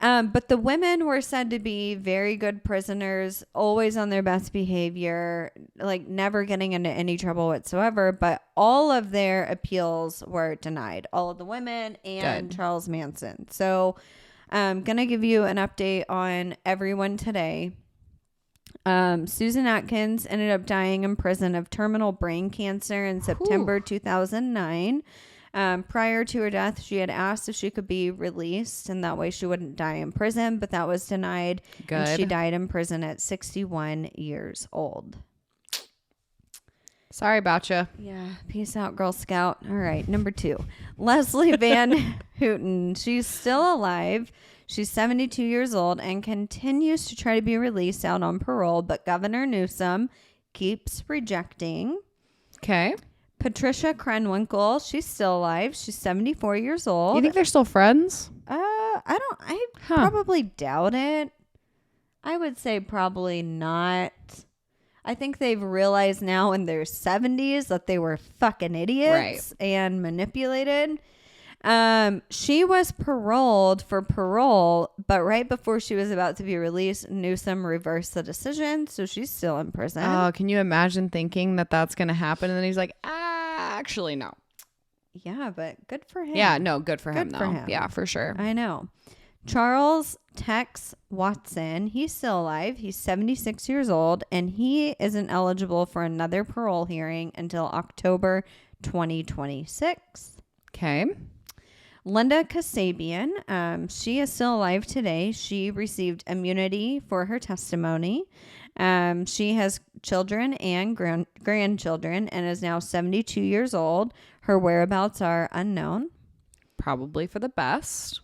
But the women were said to be very good prisoners, always on their best behavior, like never getting into any trouble whatsoever. But all of their appeals were denied, all of the women and Charles Manson. So I'm going to give you an update on everyone today. Susan Atkins ended up dying in prison of terminal brain cancer in September 2009. Prior to her death, she had asked if she could be released and that way she wouldn't die in prison, but that was denied. Good. And she died in prison at 61 years old. Sorry about you. Yeah. Peace out, Girl Scout. All right. Number 2, Leslie Van Houten. She's still alive. She's 72 years old and continues to try to be released out on parole, but Governor Newsom keeps rejecting. Okay. Patricia Krenwinkel. She's still alive. She's 74 years old. You think they're still friends? I probably doubt it. I would say probably not. I think they've realized now in their 70s that they were fucking idiots and manipulated. She was paroled for parole, but right before she was about to be released, Newsom reversed the decision, so she's still in prison. Oh, can you imagine thinking that that's going to happen? And then he's like, actually, no. Yeah, but good for him. Yeah, no, good for him, though. Yeah, for sure. I know. Charles Tex Watson, he's still alive. He's 76 years old, and he isn't eligible for another parole hearing until October 2026. Okay. Linda Kasabian, she is still alive today. She received immunity for her testimony. She has children and grandchildren and is now 72 years old. Her whereabouts are unknown. Probably for the best.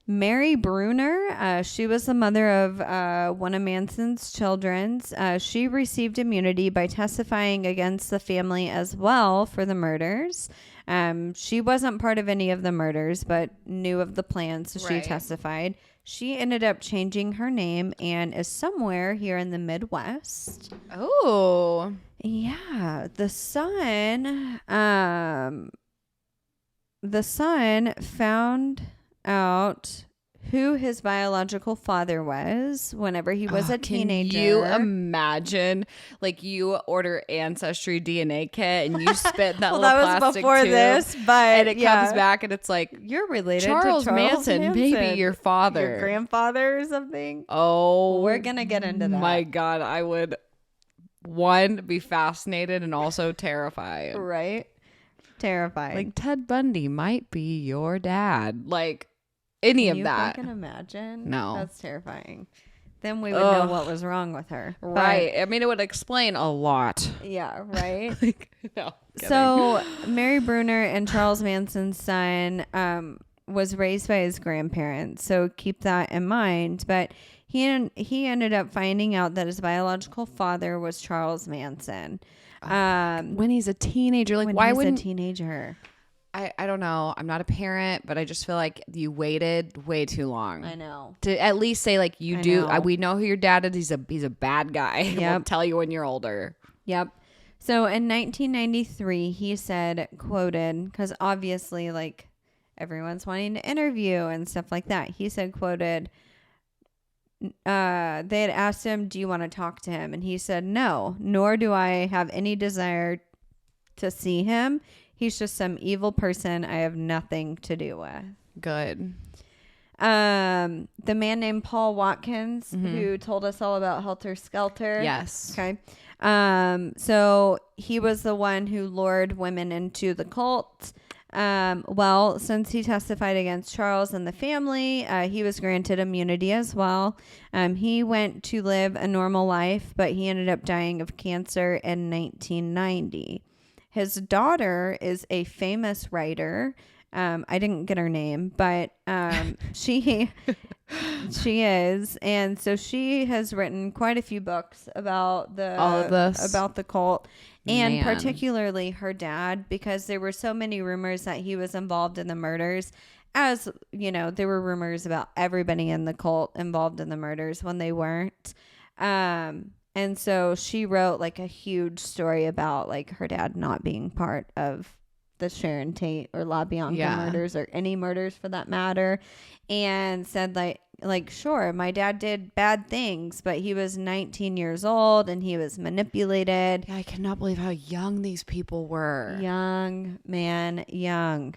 Mary Bruner, she was the mother of one of Manson's children. She received immunity by testifying against the family as well for the murders. She wasn't part of any of the murders, but knew of the plans, so she testified. She ended up changing her name and is somewhere here in the Midwest. Oh. Yeah. The son found out who his biological father was whenever he was a teenager. Can you imagine, like, you order Ancestry DNA kit and you spit that well, little that was plastic before tube, this, but and it comes back and it's like, you're related Charles to Charles Manson, maybe your father, your grandfather or something. Oh, we're gonna get into that. My God, I would be fascinated and also terrified. Right? Terrified. Like, Ted Bundy might be your dad. Like, any of that. Can you imagine? No. That's terrifying. Then we would know what was wrong with her. Right. I mean, it would explain a lot. Yeah, right? Like, no. So, Mary Bruner and Charles Manson's son was raised by his grandparents. So, keep that in mind. But he ended up finding out that his biological father was Charles Manson. When he's a teenager, like, why wouldn't a teenager? I don't know. I'm not a parent, but I just feel like you waited way too long. I know. To at least say, like, we know who your dad is. He's a bad guy. Yep. We'll tell you when you're older. Yep. So in 1993, he said, quoted, because obviously, like, everyone's wanting to interview and stuff like that. He said, quoted, they had asked him, do you want to talk to him? And he said, no, nor do I have any desire to see him. He's just some evil person I have nothing to do with. Good. The man named Paul Watkins, who told us all about Helter Skelter. Yes. Okay. So he was the one who lured women into the cult. Well, since he testified against Charles and the family, he was granted immunity as well. He went to live a normal life, but he ended up dying of cancer in 1990. His daughter is a famous writer. I didn't get her name, but she is, and so she has written quite a few books about all of this, about the cult, and particularly her dad, because there were so many rumors that he was involved in the murders, as you know, there were rumors about everybody in the cult involved in the murders when they weren't. And so she wrote like a huge story about like her dad not being part of the Sharon Tate or La Bianca murders or any murders for that matter, and said like sure, my dad did bad things, but he was 19 years old and he was manipulated. Yeah, I cannot believe how young these people were. Young, man, young.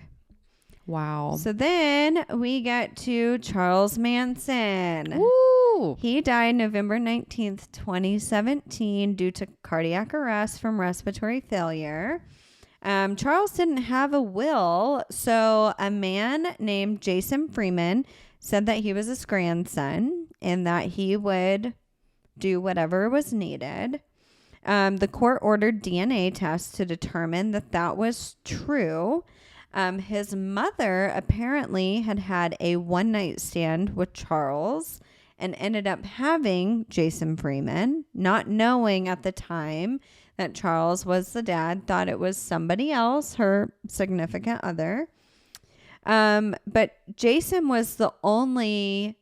Wow. So then we get to Charles Manson. Woo! He died November 19th, 2017 due to cardiac arrest from respiratory failure. Charles didn't have a will, so a man named Jason Freeman said that he was his grandson and that he would do whatever was needed. The court ordered DNA tests to determine that was true. His mother apparently had a one-night stand with Charles and ended up having Jason Freeman, not knowing at the time that Charles was the dad, thought it was somebody else, her significant other. But Jason was the only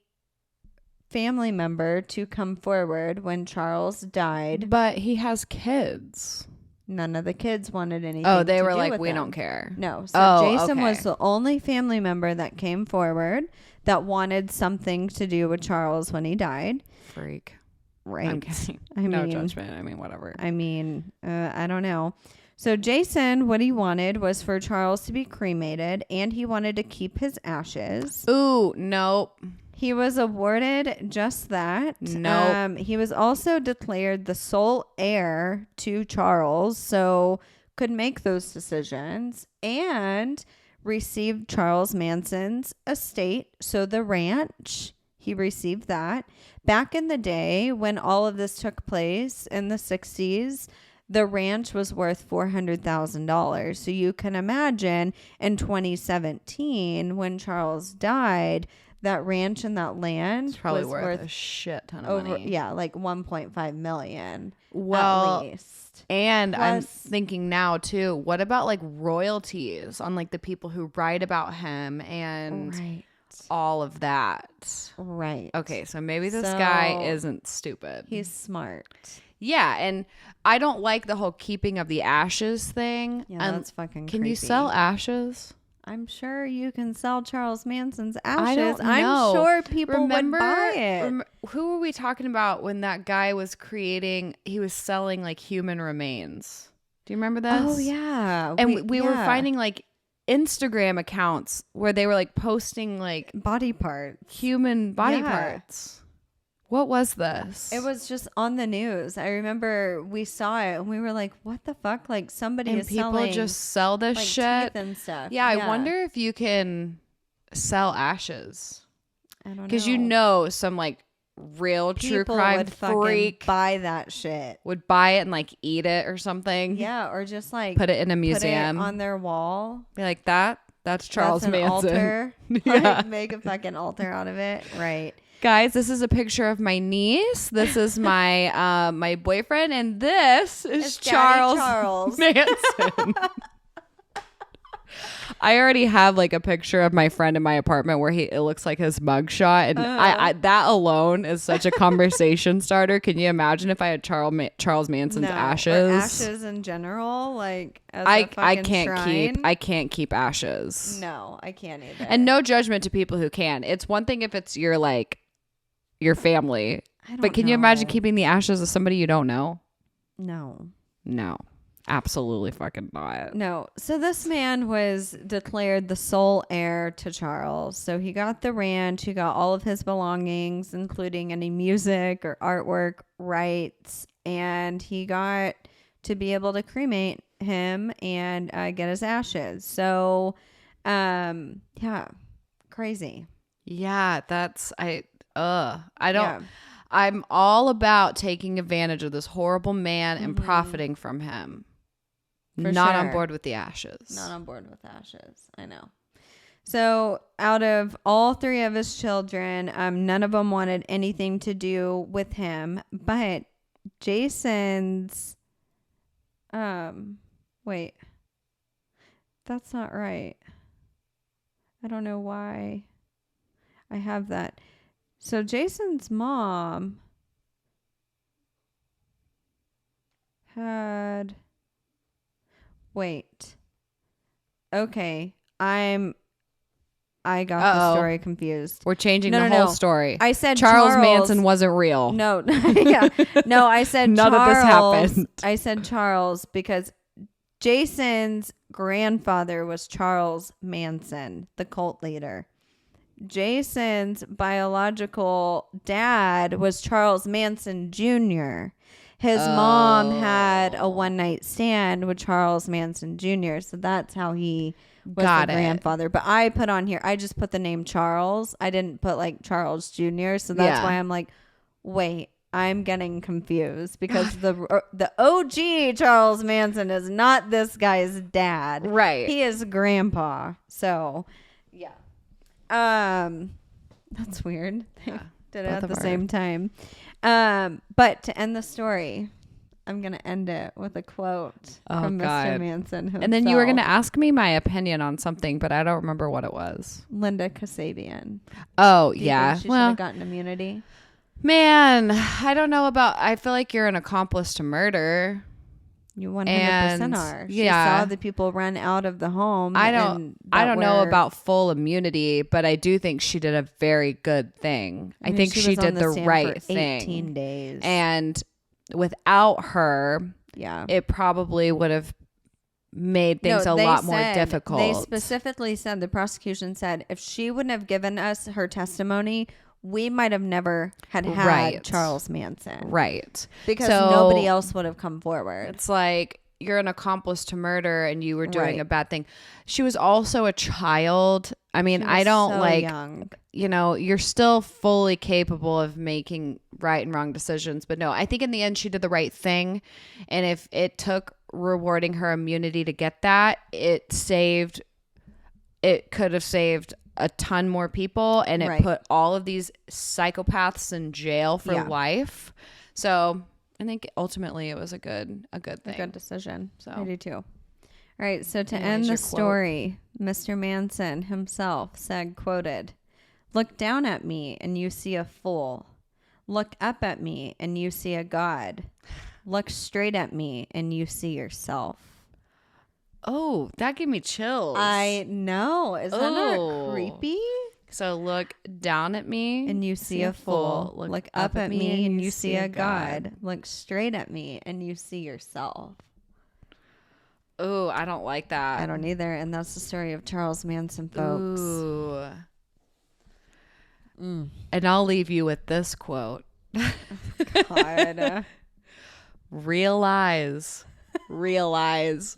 family member to come forward when Charles died. But he has kids. None of the kids wanted anything. Oh, they to were do like, with we them. don't care. No. So Jason was the only family member that came forward that wanted something to do with Charles when he died. Freak. Right. I'm kidding. I no mean, judgment. I mean, whatever. I don't know. So Jason, what he wanted was for Charles to be cremated, and he wanted to keep his ashes. Ooh, nope. He was awarded just that. Nope. He was also declared the sole heir to Charles, so could make those decisions, and received Charles Manson's estate, so the ranch. He received that. Back in the day when all of this took place in the 60s, the ranch was worth $400,000. So you can imagine in 2017 when Charles died, that ranch and that land It's probably was worth a shit ton of money. Yeah, like 1.5 million well, at least. And plus, I'm thinking now too, what about like royalties on like the people who write about him and right. all of that? Right. Okay, so maybe this guy isn't stupid. He's smart. Yeah, and I don't like the whole keeping of the ashes thing. Yeah, that's fucking Can creepy. you sell ashes? I'm sure you can sell Charles Manson's ashes. I don't know. I'm sure people would buy it. Who were we talking about when that guy was he was selling like human remains? Do you remember this? Oh, yeah. And we were finding like Instagram accounts where they were like posting like body parts, human body parts. What was this? It was just on the news. I remember we saw it and we were like, what the fuck? Like somebody is selling. And people just sell this like shit teeth and stuff. Yeah, I wonder if you can sell ashes. I don't know. Because you know some like real true crime would freak buy that shit. Would buy it and like eat it or something. Yeah, or just like put it in a museum. Put it on their wall. Be like, that's Charles Manson. Altar. Yeah. Like, make a fucking altar out of it. Right. Guys, this is a picture of my niece. This is my my boyfriend, and this is Charles Manson. I already have like a picture of my friend in my apartment where it looks like his mugshot, and I that alone is such a conversation starter. Can you imagine if I had Charles Manson's ashes? Or ashes in general, like as I can't shrine. I can't keep ashes. No, I can't either. And no judgment to people who can. It's one thing if it's your family. But can you imagine keeping the ashes of somebody you don't know? No. Absolutely fucking not. No. So this man was declared the sole heir to Charles. So he got the ranch, he got all of his belongings, including any music or artwork rights, and he got to be able to cremate him and get his ashes. So, yeah, crazy. Yeah, I'm all about taking advantage of this horrible man and profiting from him. Not on board with the ashes. Not on board with ashes. I know. So out of all three of his children, none of them wanted anything to do with him. But Jason's, wait, that's not right. I don't know why I have that. So Jason's mom had... Wait. Okay. I got the story confused. We're changing the whole story. I said Charles Manson wasn't real. No. Yeah. No, I said None Charles. of this happened. I said Charles because Jason's grandfather was Charles Manson, the cult leader. Jason's biological dad was Charles Manson Jr. His mom had a one-night stand with Charles Manson Jr., so that's how he was the grandfather. But I put on here, I just put the name Charles. I didn't put like Charles Jr., so that's why I'm like, wait, I'm getting confused because the OG Charles Manson is not this guy's dad. Right. He is grandpa. So, yeah. That's weird. They did it at the same time. But to end the story, I'm going to end it with a quote from Mr. Manson himself. And then you were going to ask me my opinion on something, but I don't remember what it was. Linda Kasabian. Oh, Do you think she should have gotten immunity? Man, I don't know about... I feel like you're an accomplice to murder. You 100% are. She saw the people run out of the home. I don't know about full immunity, but I do think she did a very good thing. I think she did the right thing. 18 days. And without her, it probably would have made things a lot more difficult. They specifically said, the prosecution said, if she wouldn't have given us her testimony, we might have never had Charles Manson. Right. Because nobody else would have come forward. It's like, you're an accomplice to murder and you were doing a bad thing. She was also a child. I mean, I don't young. You know, you're still fully capable of making right and wrong decisions. But no, I think in the end she did the right thing. And if it took rewarding her immunity to get that, it could have saved a ton more people, and it put all of these psychopaths in jail for life. So I think ultimately it was a good thing. A good decision. So I do too. All right. So to end the story, Mr. Manson himself said, quoted, "Look down at me and you see a fool. Look up at me and you see a god. Look straight at me and you see yourself." Oh, that gave me chills. I know. Is that not creepy? So look down at me and you see a fool. Look up at me and you see a god. Look straight at me and you see yourself. Oh, I don't like that. I don't either. And that's the story of Charles Manson, folks. Ooh. And I'll leave you with this quote. God. Realize. Real lies.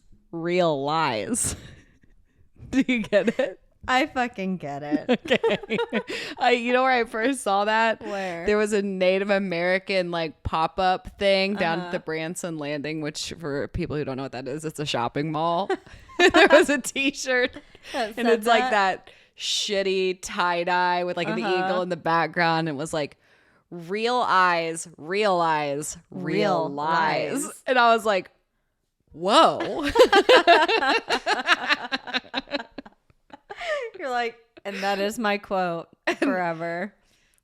Do you get it? I fucking get it. Okay. You know where I first saw that? Where? There was a Native American like pop-up thing down at the Branson Landing, which for people who don't know what that is, it's a shopping mall. There was a t-shirt and it's like that shitty tie-dye with like the eagle in the background. And it was like, real eyes, real lies. And I was like, whoa. You're like, and that is my quote forever.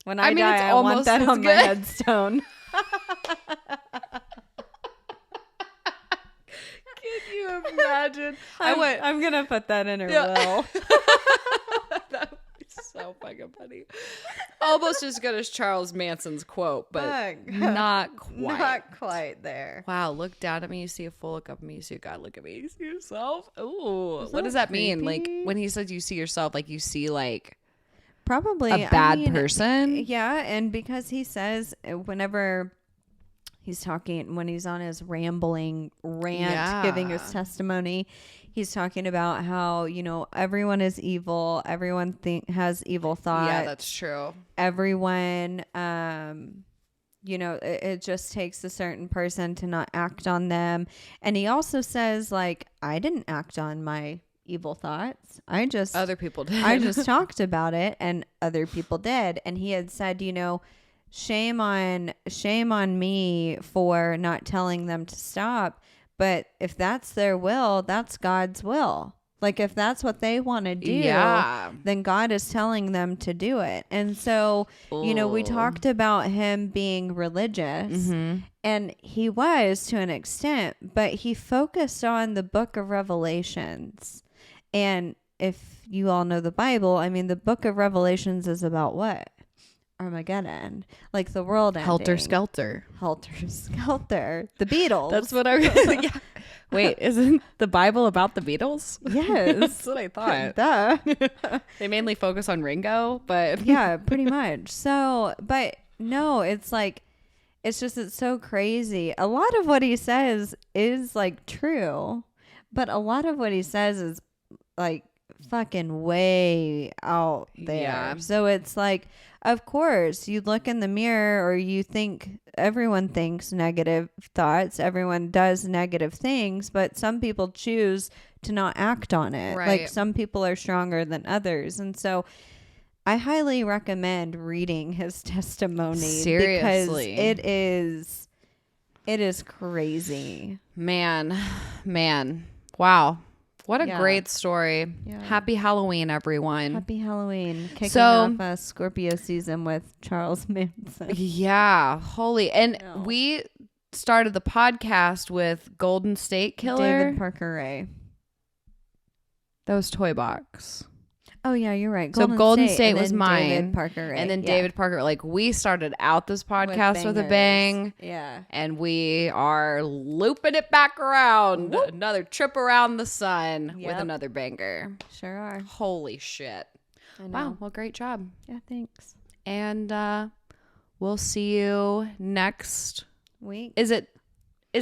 When I die, I want that on my headstone. Can you imagine? I'm going to put that in her will. That would be so fucking funny. Almost as good as Charles Manson's quote, but not quite. Not quite there. Wow, look down at me, you see a fool. Look up at me, you see a god. Look at me, you see yourself. Ooh, what does that mean? Like when he says you see yourself, like you see like probably a bad person. Yeah, and because he says whenever he's talking, when he's on his rambling rant, giving his testimony, he's talking about how, you know, everyone is evil. Everyone has evil thoughts. Yeah, that's true. Everyone, you know, it just takes a certain person to not act on them. And he also says, like, I didn't act on my evil thoughts. Other people did. I just talked about it and other people did. And he had said, you know, shame on me for not telling them to stop. But if that's their will, that's God's will. Like, if that's what they want to do, then God is telling them to do it. And so, you know, we talked about him being religious, and he was to an extent, but he focused on the book of Revelations. And if you all know the Bible, I mean, the book of Revelations is about what? Armageddon, like the world ending. Helter Skelter. The Beatles. That's what I was. Yeah. Wait, isn't the Bible about the Beatles? Yes. That's what I thought. Duh. They mainly focus on Ringo, but yeah, pretty much. So, but no, it's like, it's so crazy. A lot of what he says is like true, but a lot of what he says is like fucking way out there. Yeah. So it's like, of course, you look in the mirror, or you think, everyone thinks negative thoughts. Everyone does negative things, but some people choose to not act on it. Right. Like, some people are stronger than others. And so I highly recommend reading his testimony. Seriously. Because it is crazy. Man. Wow. What a great story. Yeah. Happy Halloween, everyone. Happy Halloween. Kicking off Scorpio season with Charles Manson. Yeah. Holy. And we started the podcast with Golden State Killer. David Parker Ray. That was Toy Box. Oh, yeah, you're right. Golden State was mine. David Parker Ray. And then David Parker. Like, we started out this podcast with a bang. Yeah. And we are looping it back around. Whoop. Another trip around the sun with another banger. Sure are. Holy shit. I know. Wow. Well, great job. Yeah, thanks. And we'll see you next week. Is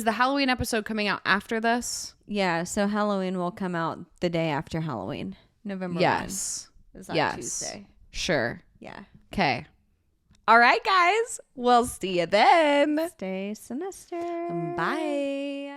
the Halloween episode coming out after this? Yeah. So Halloween will come out the day after Halloween. November 1. Is that Tuesday? Sure. Yeah. Okay. All right, guys. We'll see you then. Stay sinister. Bye.